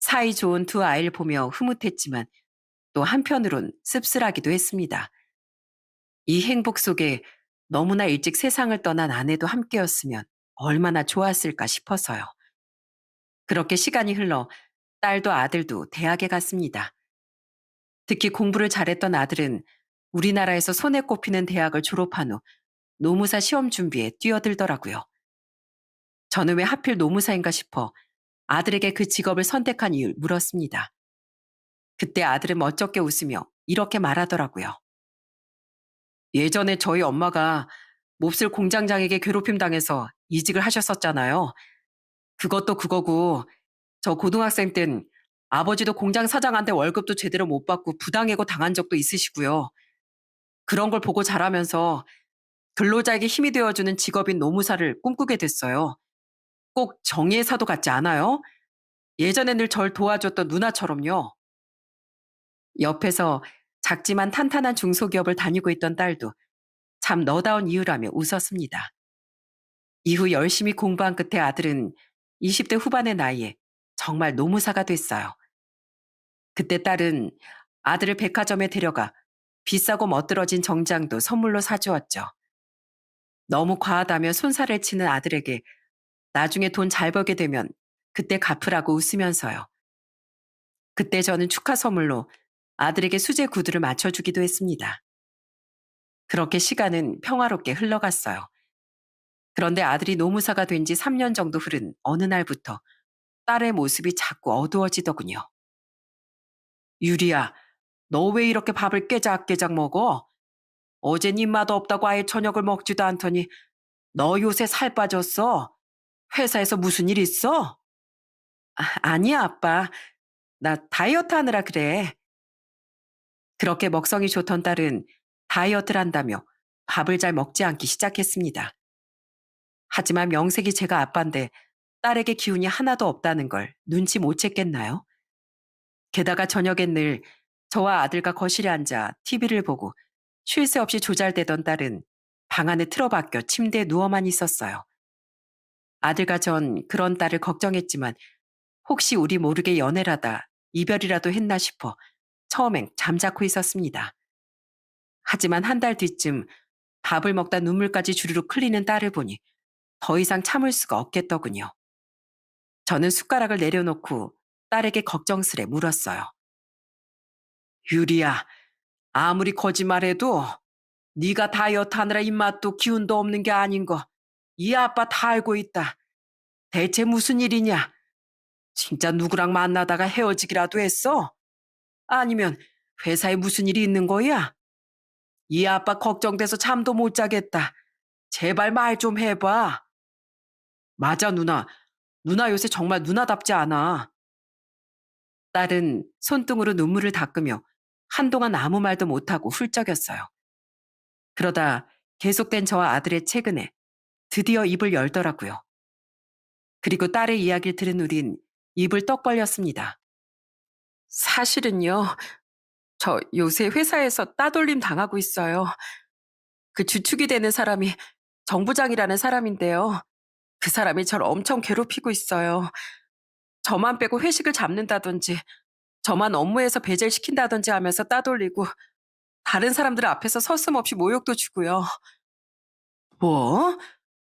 사이 좋은 두 아이를 보며 흐뭇했지만 또 한편으론 씁쓸하기도 했습니다. 이 행복 속에 너무나 일찍 세상을 떠난 아내도 함께였으면 얼마나 좋았을까 싶어서요. 그렇게 시간이 흘러 딸도 아들도 대학에 갔습니다. 특히 공부를 잘했던 아들은 우리나라에서 손에 꼽히는 대학을 졸업한 후 노무사 시험 준비에 뛰어들더라고요. 저는 왜 하필 노무사인가 싶어 아들에게 그 직업을 선택한 이유를 물었습니다. 그때 아들은 멋쩍게 웃으며 이렇게 말하더라고요. 예전에 저희 엄마가 몹쓸 공장장에게 괴롭힘 당해서 이직을 하셨었잖아요. 그것도 그거고 저 고등학생 땐 아버지도 공장 사장한테 월급도 제대로 못 받고 부당해고 당한 적도 있으시고요. 그런 걸 보고 자라면서 근로자에게 힘이 되어주는 직업인 노무사를 꿈꾸게 됐어요. 꼭 정의의 사도 같지 않아요? 예전에 늘 절 도와줬던 누나처럼요. 옆에서 작지만 탄탄한 중소기업을 다니고 있던 딸도 참 너다운 이유라며 웃었습니다. 이후 열심히 공부한 끝에 아들은 20대 후반의 나이에 정말 노무사가 됐어요. 그때 딸은 아들을 백화점에 데려가 비싸고 멋들어진 정장도 선물로 사주었죠. 너무 과하다며 손살을 치는 아들에게 나중에 돈 잘 벌게 되면 그때 갚으라고 웃으면서요. 그때 저는 축하 선물로 아들에게 수제 구두를 맞춰주기도 했습니다. 그렇게 시간은 평화롭게 흘러갔어요. 그런데 아들이 노무사가 된 지 3년 정도 흐른 어느 날부터 딸의 모습이 자꾸 어두워지더군요. 유리야, 너 왜 이렇게 밥을 깨작깨작 먹어? 어젠 입맛 없다고 아예 저녁을 먹지도 않더니 너 요새 살 빠졌어? 회사에서 무슨 일 있어? 아니야, 아빠. 나 다이어트 하느라 그래. 그렇게 먹성이 좋던 딸은 다이어트를 한다며 밥을 잘 먹지 않기 시작했습니다. 하지만 명색이 제가 아빠인데 딸에게 기운이 하나도 없다는 걸 눈치 못 챘겠나요? 게다가 저녁엔 늘 저와 아들과 거실에 앉아 TV를 보고 쉴 새 없이 조잘대던 딸은 방 안에 틀어박혀 침대에 누워만 있었어요. 아들과 전 그런 딸을 걱정했지만 혹시 우리 모르게 연애라다 이별이라도 했나 싶어 처음엔 잠자코 있었습니다. 하지만 한 달 뒤쯤 밥을 먹다 눈물까지 주르륵 흘리는 딸을 보니 더 이상 참을 수가 없겠더군요. 저는 숟가락을 내려놓고 딸에게 걱정스레 물었어요. 유리야, 아무리 거짓말해도 네가 다이어트 하느라 입맛도 기운도 없는 게 아닌 거 이 아빠 다 알고 있다. 대체 무슨 일이냐? 진짜 누구랑 만나다가 헤어지기라도 했어? 아니면 회사에 무슨 일이 있는 거야? 이 아빠 걱정돼서 잠도 못 자겠다. 제발 말 좀 해봐. 맞아, 누나. 누나 요새 정말 누나답지 않아. 딸은 손등으로 눈물을 닦으며 한동안 아무 말도 못하고 훌쩍였어요. 그러다 계속된 저와 아들의 최근에 드디어 입을 열더라고요. 그리고 딸의 이야기를 들은 우린 입을 떡 벌렸습니다. 사실은요, 저 요새 회사에서 따돌림 당하고 있어요. 그 주축이 되는 사람이 정부장이라는 사람인데요. 그 사람이 저를 엄청 괴롭히고 있어요. 저만 빼고 회식을 잡는다든지, 저만 업무에서 배제시킨다든지 하면서 따돌리고, 다른 사람들 앞에서 서슴없이 모욕도 주고요. 뭐?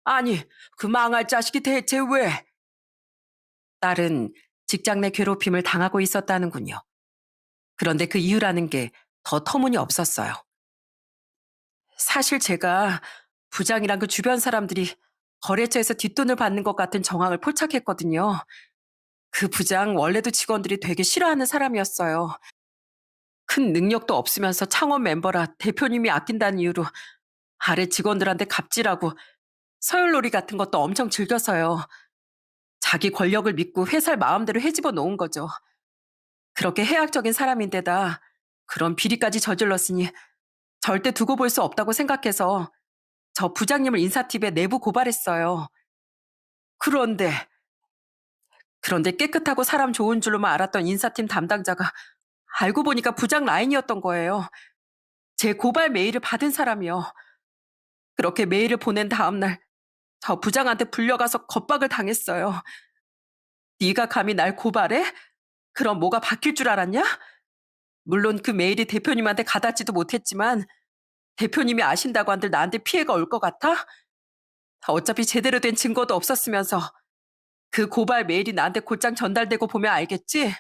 아니, 그 망할 자식이 대체 왜? 딸은 직장 내 괴롭힘을 당하고 있었다는군요. 그런데 그 이유라는 게 더 터무니없었어요. 사실 제가 부장이랑 그 주변 사람들이 거래처에서 뒷돈을 받는 것 같은 정황을 포착했거든요. 그 부장 원래도 직원들이 되게 싫어하는 사람이었어요. 큰 능력도 없으면서 창업 멤버라 대표님이 아낀다는 이유로 아래 직원들한테 갑질하고 서열놀이 같은 것도 엄청 즐겨서요. 자기 권력을 믿고 회사를 마음대로 헤집어 놓은 거죠. 그렇게 해악적인 사람인데다 그런 비리까지 저질렀으니 절대 두고 볼 수 없다고 생각해서 저 부장님을 인사팀에 내부 고발했어요. 그런데 그런데 깨끗하고 사람 좋은 줄로만 알았던 인사팀 담당자가 알고 보니까 부장 라인이었던 거예요. 제 고발 메일을 받은 사람이요. 그렇게 메일을 보낸 다음 날 저 부장한테 불려가서 겁박을 당했어요. 네가 감히 날 고발해? 그럼 뭐가 바뀔 줄 알았냐? 물론 그 메일이 대표님한테 가닿지도 못했지만 대표님이 아신다고 한들 나한테 피해가 올 것 같아? 어차피 제대로 된 증거도 없었으면서 그 고발 메일이 나한테 곧장 전달되고 보면 알겠지?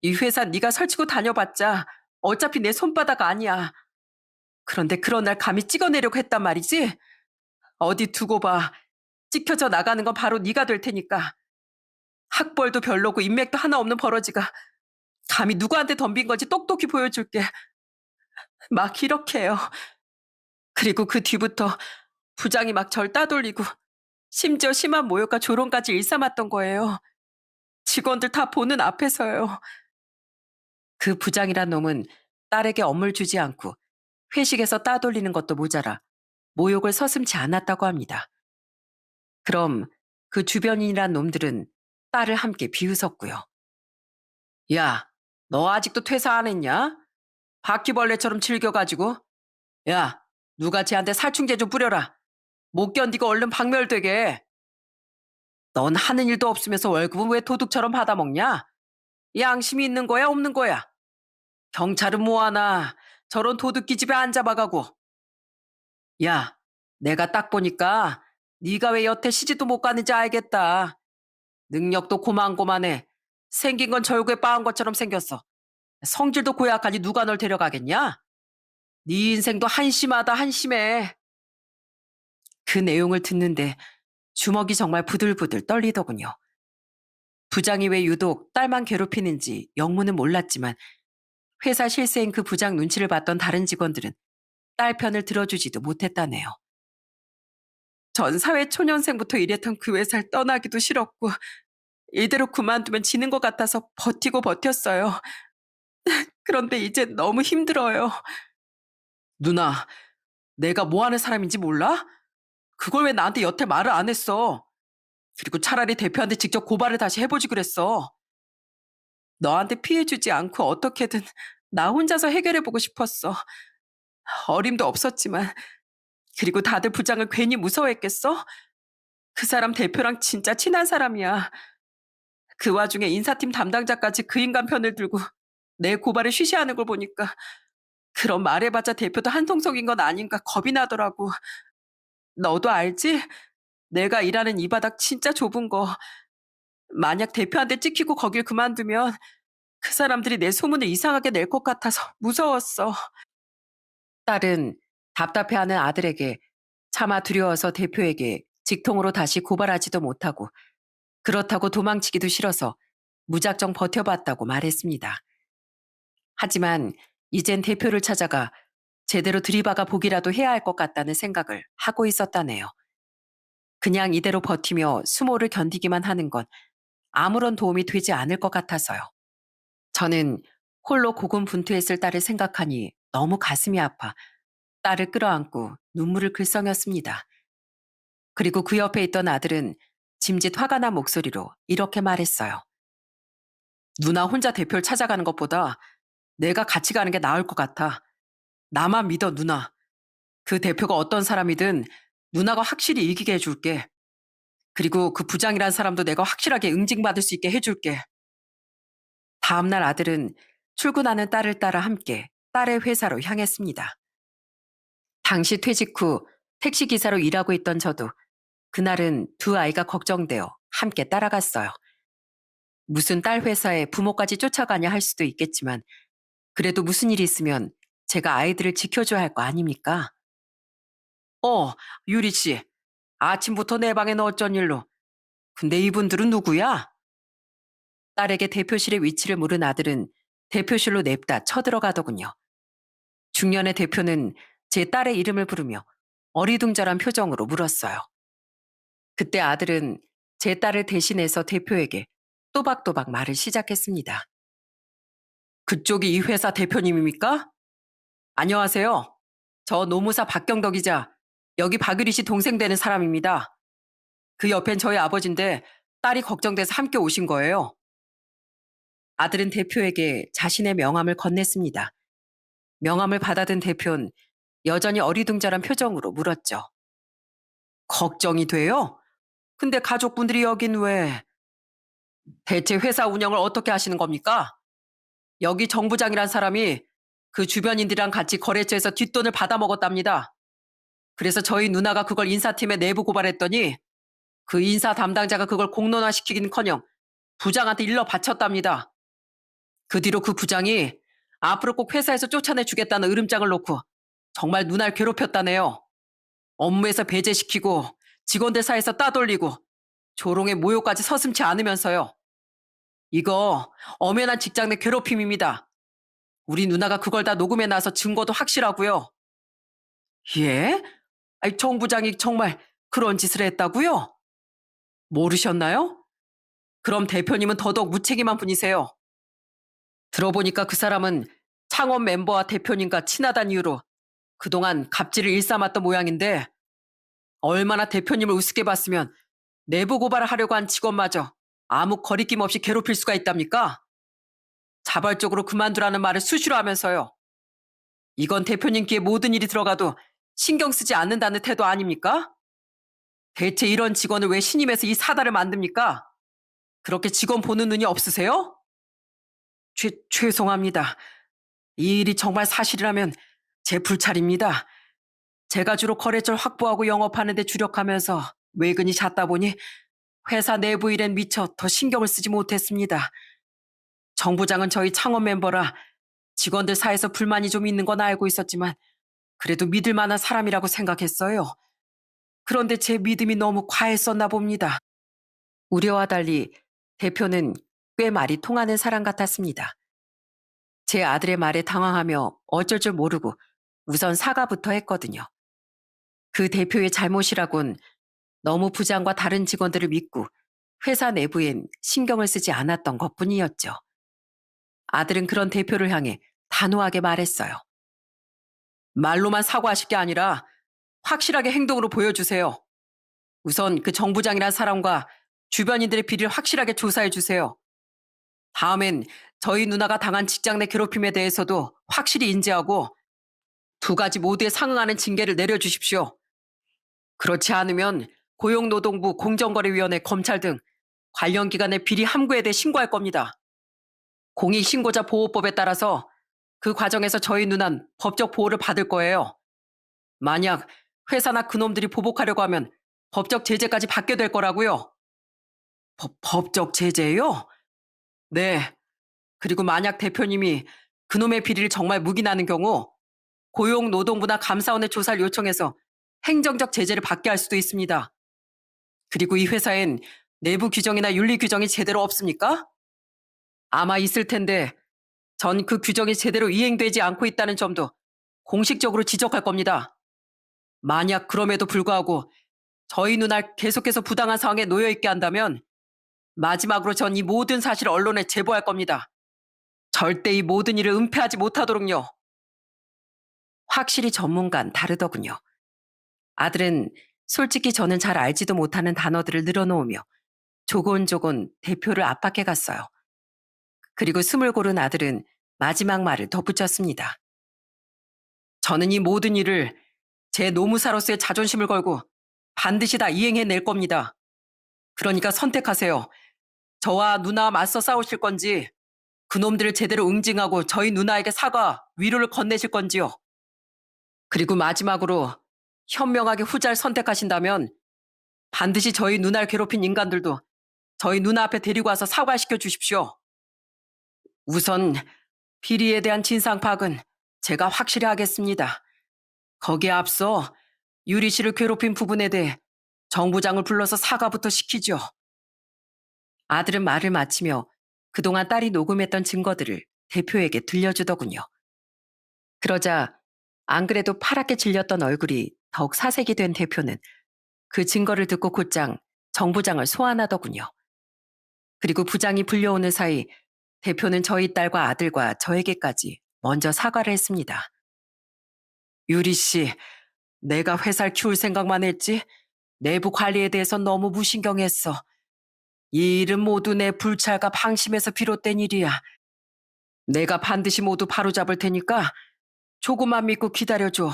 이 회사 네가 설치고 다녀봤자 어차피 내 손바닥 아니야. 그런데 그런 날 감히 찍어내려고 했단 말이지? 어디 두고 봐. 찍혀져 나가는 건 바로 네가 될 테니까. 학벌도 별로고 인맥도 하나 없는 버러지가 감히 누구한테 덤빈 건지 똑똑히 보여줄게. 막 이렇게요. 그리고 그 뒤부터 부장이 막 절 따돌리고 심지어 심한 모욕과 조롱까지 일삼았던 거예요. 직원들 다 보는 앞에서요. 그 부장이란 놈은 딸에게 업무를 주지 않고 회식에서 따돌리는 것도 모자라 모욕을 서슴지 않았다고 합니다. 그럼 그 주변인이란 놈들은 딸을 함께 비웃었고요. 야, 너 아직도 퇴사 안 했냐? 바퀴벌레처럼 즐겨가지고. 야, 누가 쟤한테 살충제 좀 뿌려라. 못 견디고 얼른 박멸되게. 넌 하는 일도 없으면서 월급은 왜 도둑처럼 받아먹냐? 양심이 있는 거야, 없는 거야? 경찰은 뭐하나? 저런 도둑기 집에 안 잡아가고. 야, 내가 딱 보니까 네가 왜 여태 시집도 못 가는지 알겠다. 능력도 고만고만해. 생긴 건 절구에 빠은 것처럼 생겼어. 성질도 고약하니 누가 널 데려가겠냐? 네 인생도 한심하다 한심해. 그 내용을 듣는데 주먹이 정말 부들부들 떨리더군요. 부장이 왜 유독 딸만 괴롭히는지 영문은 몰랐지만 회사 실세인 그 부장 눈치를 봤던 다른 직원들은 딸 편을 들어주지도 못했다네요. 전 사회 초년생부터 일했던 그 회사를 떠나기도 싫었고 이대로 그만두면 지는 것 같아서 버티고 버텼어요. 그런데 이제 너무 힘들어요. 누나, 내가 뭐 하는 사람인지 몰라? 그걸 왜 나한테 여태 말을 안 했어? 그리고 차라리 대표한테 직접 고발을 다시 해보지 그랬어. 너한테 피해 주지 않고 어떻게든 나 혼자서 해결해보고 싶었어. 어림도 없었지만. 그리고 다들 부장을 괜히 무서워했겠어? 그 사람 대표랑 진짜 친한 사람이야. 그 와중에 인사팀 담당자까지 그 인간 편을 들고 내 고발을 쉬쉬하는 걸 보니까 그런 말해봤자 대표도 한통속인 건 아닌가 겁이 나더라고. 너도 알지? 내가 일하는 이 바닥 진짜 좁은 거. 만약 대표한테 찍히고 거길 그만두면 그 사람들이 내 소문을 이상하게 낼 것 같아서 무서웠어. 딸은 답답해하는 아들에게 차마 두려워서 대표에게 직통으로 다시 고발하지도 못하고 그렇다고 도망치기도 싫어서 무작정 버텨봤다고 말했습니다. 하지만 이젠 대표를 찾아가 제대로 들이박아 보기라도 해야 할 것 같다는 생각을 하고 있었다네요. 그냥 이대로 버티며 수모를 견디기만 하는 건 아무런 도움이 되지 않을 것 같아서요. 저는 홀로 고군분투했을 딸을 생각하니 너무 가슴이 아파 딸을 끌어안고 눈물을 글썽였습니다. 그리고 그 옆에 있던 아들은 짐짓 화가 난 목소리로 이렇게 말했어요. 누나 혼자 대표를 찾아가는 것보다 내가 같이 가는 게 나을 것 같아. 나만 믿어, 누나. 그 대표가 어떤 사람이든 누나가 확실히 이기게 해줄게. 그리고 그 부장이란 사람도 내가 확실하게 응징받을 수 있게 해줄게. 다음날 아들은 출근하는 딸을 따라 함께 딸의 회사로 향했습니다. 당시 퇴직 후 택시기사로 일하고 있던 저도 그날은 두 아이가 걱정되어 함께 따라갔어요. 무슨 딸 회사에 부모까지 쫓아가냐 할 수도 있겠지만 그래도 무슨 일이 있으면 제가 아이들을 지켜줘야 할 거 아닙니까? 유리 씨. 아침부터 내 방에 너 어쩐 일로? 근데 이분들은 누구야? 딸에게 대표실의 위치를 물은 아들은 대표실로 냅다 쳐들어가더군요. 중년의 대표는 제 딸의 이름을 부르며 어리둥절한 표정으로 물었어요. 그때 아들은 제 딸을 대신해서 대표에게 또박또박 말을 시작했습니다. 그쪽이 이 회사 대표님입니까? 안녕하세요. 저 노무사 박경덕이자 여기 박유리 씨 동생 되는 사람입니다. 그 옆엔 저희 아버지인데 딸이 걱정돼서 함께 오신 거예요. 아들은 대표에게 자신의 명함을 건넸습니다. 명함을 받아든 대표는 여전히 어리둥절한 표정으로 물었죠. 걱정이 돼요? 근데 가족분들이 여긴 왜? 대체 회사 운영을 어떻게 하시는 겁니까? 여기 정부장이란 사람이 그 주변인들이랑 같이 거래처에서 뒷돈을 받아먹었답니다. 그래서 저희 누나가 그걸 인사팀에 내부 고발했더니 그 인사 담당자가 그걸 공론화시키긴커녕 부장한테 일러 바쳤답니다. 그 뒤로 그 부장이 앞으로 꼭 회사에서 쫓아내주겠다는 으름장을 놓고 정말 누나를 괴롭혔다네요. 업무에서 배제시키고 직원들 사이에서 따돌리고 조롱의 모욕까지 서슴지 않으면서요. 이거 엄연한 직장 내 괴롭힘입니다. 우리 누나가 그걸 다 녹음해놔서 증거도 확실하고요. 예? 아니, 정 부장이 정말 그런 짓을 했다고요? 모르셨나요? 그럼 대표님은 더더욱 무책임한 분이세요. 들어보니까 그 사람은 창업 멤버와 대표님과 친하단 이유로 그동안 갑질을 일삼았던 모양인데 얼마나 대표님을 우습게 봤으면 내부 고발을 하려고 한 직원마저 아무 거리낌 없이 괴롭힐 수가 있답니까? 자발적으로 그만두라는 말을 수시로 하면서요. 이건 대표님 귀에 모든 일이 들어가도 신경 쓰지 않는다는 태도 아닙니까? 대체 이런 직원을 왜 신임해서 이 사달을 만듭니까? 그렇게 직원 보는 눈이 없으세요? 죄송합니다. 이 일이 정말 사실이라면 제 불찰입니다. 제가 주로 거래처를 확보하고 영업하는 데 주력하면서 외근이 잦다 보니 회사 내부 일엔 미처 더 신경을 쓰지 못했습니다. 정 부장은 저희 창업 멤버라 직원들 사이에서 불만이 좀 있는 건 알고 있었지만 그래도 믿을 만한 사람이라고 생각했어요. 그런데 제 믿음이 너무 과했었나 봅니다. 우려와 달리 대표는 꽤 말이 통하는 사람 같았습니다. 제 아들의 말에 당황하며 어쩔 줄 모르고 우선 사과부터 했거든요. 그 대표의 잘못이라곤 너무 부장과 다른 직원들을 믿고 회사 내부엔 신경을 쓰지 않았던 것뿐이었죠. 아들은 그런 대표를 향해 단호하게 말했어요. 말로만 사과하실 게 아니라 확실하게 행동으로 보여주세요. 우선 그 정부장이란 사람과 주변인들의 비리를 확실하게 조사해 주세요. 다음엔 저희 누나가 당한 직장 내 괴롭힘에 대해서도 확실히 인지하고 두 가지 모두에 상응하는 징계를 내려주십시오. 그렇지 않으면 고용노동부 공정거래위원회 검찰 등 관련 기관의 비리 함구에 대해 신고할 겁니다. 공익신고자 보호법에 따라서 그 과정에서 저희 누난 법적 보호를 받을 거예요. 만약 회사나 그놈들이 보복하려고 하면 법적 제재까지 받게 될 거라고요. 법적 제재요? 네. 그리고 만약 대표님이 그놈의 비리를 정말 묵인하는 경우 고용노동부나 감사원의 조사를 요청해서 행정적 제재를 받게 할 수도 있습니다. 그리고 이 회사엔 내부 규정이나 윤리 규정이 제대로 없습니까? 아마 있을 텐데 전 그 규정이 제대로 이행되지 않고 있다는 점도 공식적으로 지적할 겁니다. 만약 그럼에도 불구하고 저희 누나를 계속해서 부당한 상황에 놓여 있게 한다면 마지막으로 전 이 모든 사실을 언론에 제보할 겁니다. 절대 이 모든 일을 은폐하지 못하도록요. 확실히 전문가는 다르더군요. 아들은 솔직히 저는 잘 알지도 못하는 단어들을 늘어놓으며 조곤조곤 대표를 압박해 갔어요. 그리고 숨을 고른 아들은 마지막 말을 덧붙였습니다. 저는 이 모든 일을 제 노무사로서의 자존심을 걸고 반드시 다 이행해낼 겁니다. 그러니까 선택하세요. 저와 누나 맞서 싸우실 건지, 그놈들을 제대로 응징하고 저희 누나에게 사과, 위로를 건네실 건지요. 그리고 마지막으로 현명하게 후자를 선택하신다면 반드시 저희 누나를 괴롭힌 인간들도 저희 누나 앞에 데리고 와서 사과시켜 주십시오. 우선 비리에 대한 진상 파악은 제가 확실히 하겠습니다. 거기에 앞서 유리 씨를 괴롭힌 부분에 대해 정부장을 불러서 사과부터 시키죠. 아들은 말을 마치며 그동안 딸이 녹음했던 증거들을 대표에게 들려주더군요. 그러자 안 그래도 파랗게 질렸던 얼굴이 더욱 사색이 된 대표는 그 증거를 듣고 곧장 정부장을 소환하더군요. 그리고 부장이 불려오는 사이 대표는 저희 딸과 아들과 저에게까지 먼저 사과를 했습니다. 유리 씨, 내가 회사를 키울 생각만 했지 내부 관리에 대해서 너무 무신경했어. 이 일은 모두 내 불찰과 방심에서 비롯된 일이야. 내가 반드시 모두 바로잡을 테니까 조금만 믿고 기다려줘.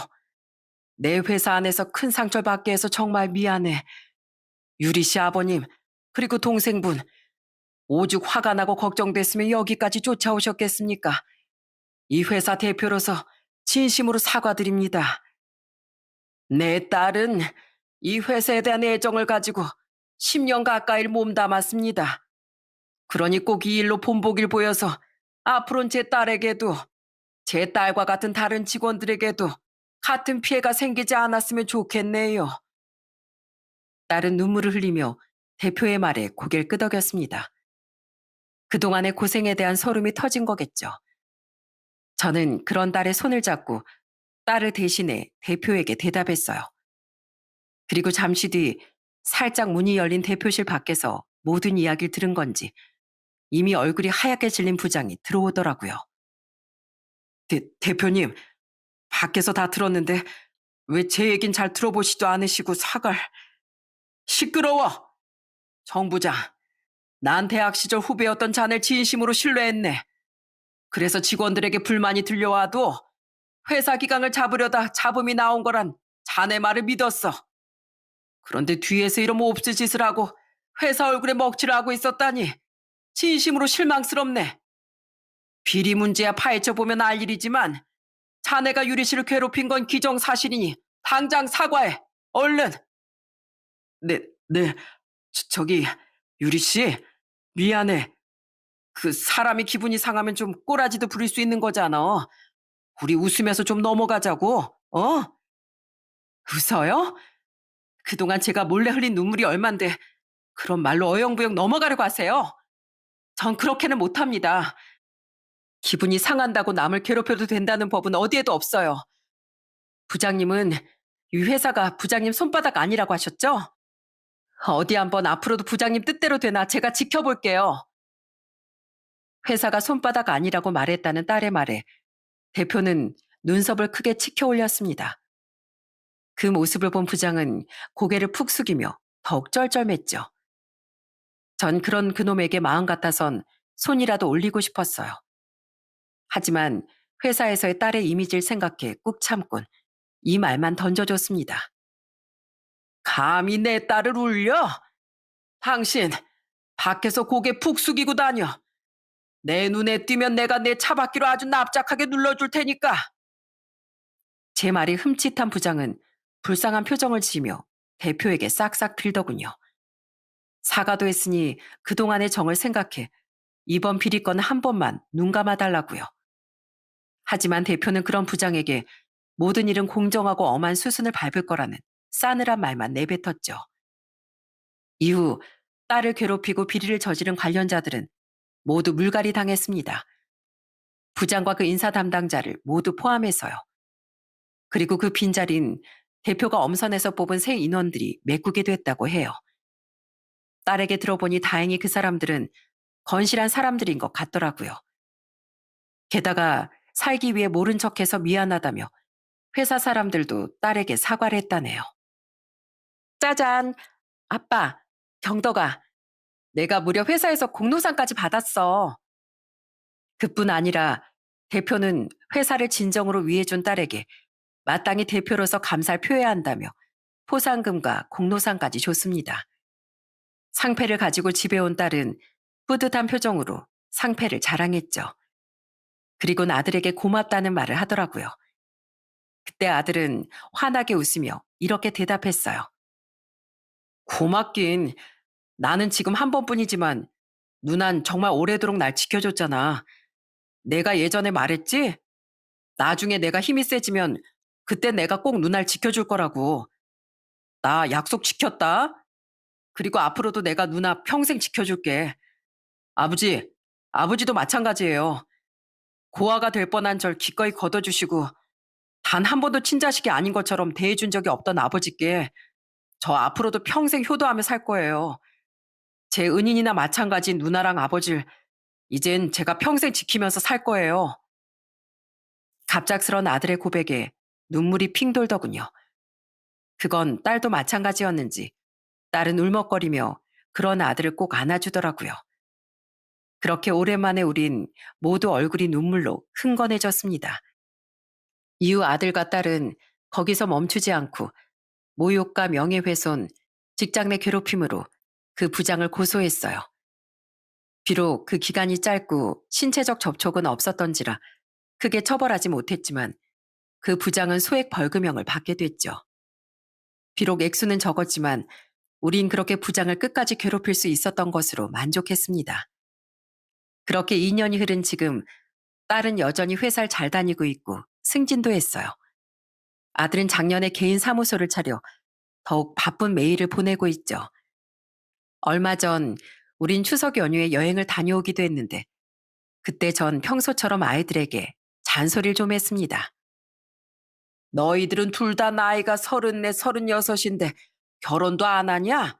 내 회사 안에서 큰 상처를 받게 해서 정말 미안해. 유리 씨 아버님, 그리고 동생분, 오죽 화가 나고 걱정됐으면 여기까지 쫓아오셨겠습니까? 이 회사 대표로서 진심으로 사과드립니다. 내 딸은 이 회사에 대한 애정을 가지고 10년 가까이 몸담았습니다. 그러니 꼭 이 일로 본보기를 보여서 앞으로는 제 딸에게도 제 딸과 같은 다른 직원들에게도 같은 피해가 생기지 않았으면 좋겠네요. 딸은 눈물을 흘리며 대표의 말에 고개를 끄덕였습니다. 그동안의 고생에 대한 서름이 터진 거겠죠. 저는 그런 딸의 손을 잡고 딸을 대신해 대표에게 대답했어요. 그리고 잠시 뒤 살짝 문이 열린 대표실 밖에서 모든 이야기를 들은 건지 이미 얼굴이 하얗게 질린 부장이 들어오더라고요. 대표님, 밖에서 다 들었는데 왜 제 얘긴 잘 들어보시도 않으시고 사과를... 시끄러워! 정 부장, 난 대학 시절 후배였던 자네를 진심으로 신뢰했네. 그래서 직원들에게 불만이 들려와도 회사 기강을 잡으려다 잡음이 나온 거란 자네 말을 믿었어. 그런데 뒤에서 이런 몹쓸 짓을 하고 회사 얼굴에 먹칠을 하고 있었다니 진심으로 실망스럽네. 비리 문제야 파헤쳐보면 알 일이지만 자네가 유리 씨를 괴롭힌 건 기정사실이니 당장 사과해. 얼른. 네, 네. 저기 유리 씨, 미안해. 그 사람이 기분이 상하면 좀 꼬라지도 부릴 수 있는 거잖아. 우리 웃으면서 좀 넘어가자고. 어? 웃어요? 그동안 제가 몰래 흘린 눈물이 얼만데 그런 말로 어영부영 넘어가려고 하세요? 전 그렇게는 못합니다. 기분이 상한다고 남을 괴롭혀도 된다는 법은 어디에도 없어요. 부장님은 이 회사가 부장님 손바닥 아니라고 하셨죠? 어디 한번 앞으로도 부장님 뜻대로 되나 제가 지켜볼게요. 회사가 손바닥 아니라고 말했다는 딸의 말에 대표는 눈썹을 크게 치켜 올렸습니다. 그 모습을 본 부장은 고개를 푹 숙이며 더욱 쩔쩔맸죠. 전 그런 그놈에게 마음 같아선 손이라도 올리고 싶었어요. 하지만 회사에서의 딸의 이미지를 생각해 꾹 참곤 이 말만 던져줬습니다. 감히 내 딸을 울려? 당신 밖에서 고개 푹 숙이고 다녀. 내 눈에 띄면 내가 내 차바퀴로 아주 납작하게 눌러줄 테니까. 제 말이 흠칫한 부장은 불쌍한 표정을 지으며 대표에게 싹싹 빌더군요. 사과도 했으니 그동안의 정을 생각해 이번 비리건 한 번만 눈 감아달라고요. 하지만 대표는 그런 부장에게 모든 일은 공정하고 엄한 수순을 밟을 거라는 싸늘한 말만 내뱉었죠. 이후 딸을 괴롭히고 비리를 저지른 관련자들은 모두 물갈이 당했습니다. 부장과 그 인사 담당자를 모두 포함해서요. 그리고 그 빈자리는 대표가 엄선해서 뽑은 새 인원들이 메꾸게 됐다고 해요. 딸에게 들어보니 다행히 그 사람들은 건실한 사람들인 것 같더라고요. 게다가 살기 위해 모른 척해서 미안하다며 회사 사람들도 딸에게 사과를 했다네요. 짜잔. 아빠, 경덕아. 내가 무려 회사에서 공로상까지 받았어. 그뿐 아니라 대표는 회사를 진정으로 위해준 딸에게 마땅히 대표로서 감사를 표해야 한다며 포상금과 공로상까지 줬습니다. 상패를 가지고 집에 온 딸은 뿌듯한 표정으로 상패를 자랑했죠. 그리고는 아들에게 고맙다는 말을 하더라고요. 그때 아들은 환하게 웃으며 이렇게 대답했어요. 고맙긴. 나는 지금 한 번뿐이지만 누난 정말 오래도록 날 지켜줬잖아. 내가 예전에 말했지? 나중에 내가 힘이 세지면 그때 내가 꼭 누날 지켜줄 거라고. 나 약속 지켰다. 그리고 앞으로도 내가 누나 평생 지켜줄게. 아버지, 아버지도 마찬가지예요. 고아가 될 뻔한 절 기꺼이 걷어주시고 단 한 번도 친자식이 아닌 것처럼 대해준 적이 없던 아버지께 저 앞으로도 평생 효도하며 살 거예요. 제 은인이나 마찬가지인 누나랑 아버지를 이젠 제가 평생 지키면서 살 거예요. 갑작스런 아들의 고백에 눈물이 핑 돌더군요. 그건 딸도 마찬가지였는지 딸은 울먹거리며 그런 아들을 꼭 안아주더라고요. 그렇게 오랜만에 우린 모두 얼굴이 눈물로 흥건해졌습니다. 이후 아들과 딸은 거기서 멈추지 않고 모욕과 명예훼손, 직장 내 괴롭힘으로 그 부장을 고소했어요. 비록 그 기간이 짧고 신체적 접촉은 없었던지라 크게 처벌하지 못했지만 그 부장은 소액 벌금형을 받게 됐죠. 비록 액수는 적었지만 우린 그렇게 부장을 끝까지 괴롭힐 수 있었던 것으로 만족했습니다. 그렇게 2년이 흐른 지금 딸은 여전히 회사를 잘 다니고 있고 승진도 했어요. 아들은 작년에 개인 사무소를 차려 더욱 바쁜 매일을 보내고 있죠. 얼마 전 우린 추석 연휴에 여행을 다녀오기도 했는데 그때 전 평소처럼 아이들에게 잔소리를 좀 했습니다. 너희들은 둘 다 나이가 34, 36인데 결혼도 안 하냐?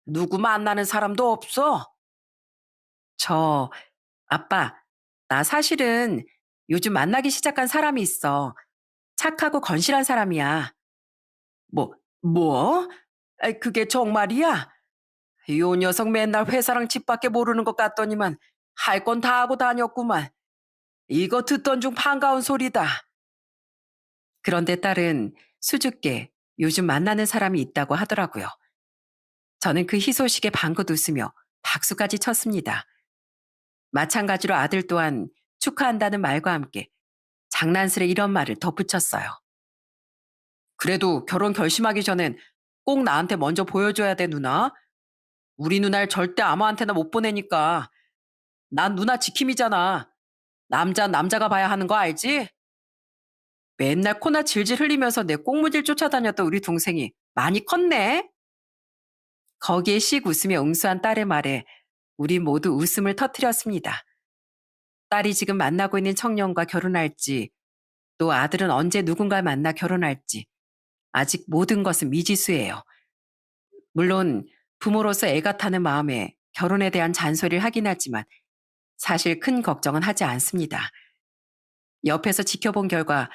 누구 만나는 사람도 없어? 저, 아빠, 나 사실은 요즘 만나기 시작한 사람이 있어. 착하고 건실한 사람이야. 뭐, 뭐? 그게 정말이야? 요 녀석 맨날 회사랑 집밖에 모르는 것 같더니만 할 건 다 하고 다녔구만. 이거 듣던 중 반가운 소리다. 그런데 딸은 수줍게 요즘 만나는 사람이 있다고 하더라고요. 저는 그 희소식에 방긋 웃으며 박수까지 쳤습니다. 마찬가지로 아들 또한 축하한다는 말과 함께 장난스레 이런 말을 덧붙였어요. 그래도 결혼 결심하기 전엔 꼭 나한테 먼저 보여줘야 돼, 누나. 우리 누나를 절대 아무한테나 못 보내니까. 난 누나 지킴이잖아. 남자가 봐야 하는 거 알지? 맨날 코나 질질 흘리면서 내 꽁무질 쫓아다녔던 우리 동생이 많이 컸네? 거기에 씩 웃으며 응수한 딸의 말에 우리 모두 웃음을 터뜨렸습니다. 딸이 지금 만나고 있는 청년과 결혼할지, 또 아들은 언제 누군가를 만나 결혼할지, 아직 모든 것은 미지수예요. 물론 부모로서 애가 타는 마음에 결혼에 대한 잔소리를 하긴 하지만 사실 큰 걱정은 하지 않습니다. 옆에서 지켜본 결과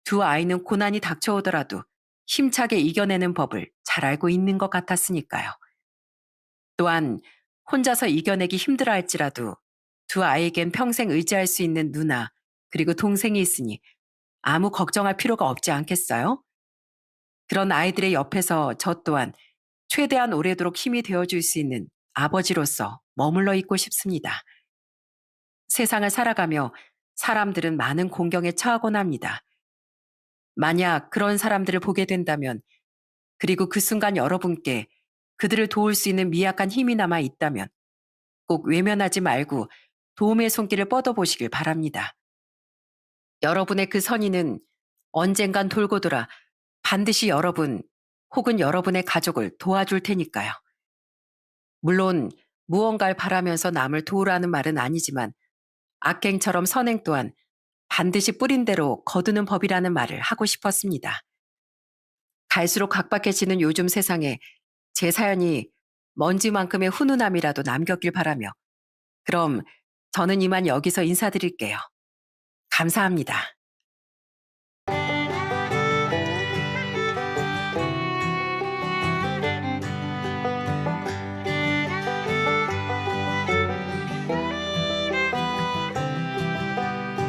두 아이는 고난이 닥쳐오더라도 힘차게 이겨내는 법을 잘 알고 있는 것 같았으니까요. 또한 혼자서 이겨내기 힘들어 할지라도 두 아이에겐 평생 의지할 수 있는 누나 그리고 동생이 있으니 아무 걱정할 필요가 없지 않겠어요? 그런 아이들의 옆에서 저 또한 최대한 오래도록 힘이 되어줄 수 있는 아버지로서 머물러 있고 싶습니다. 세상을 살아가며 사람들은 많은 공경에 처하곤 합니다. 만약 그런 사람들을 보게 된다면 그리고 그 순간 여러분께 그들을 도울 수 있는 미약한 힘이 남아 있다면 꼭 외면하지 말고 도움의 손길을 뻗어보시길 바랍니다. 여러분의 그 선의는 언젠간 돌고 돌아 반드시 여러분 혹은 여러분의 가족을 도와줄 테니까요. 물론 무언가를 바라면서 남을 도우라는 말은 아니지만 악행처럼 선행 또한 반드시 뿌린 대로 거두는 법이라는 말을 하고 싶었습니다. 갈수록 각박해지는 요즘 세상에 제 사연이 먼지만큼의 훈훈함이라도 남겼길 바라며 그럼 저는 이만 여기서 인사드릴게요. 감사합니다.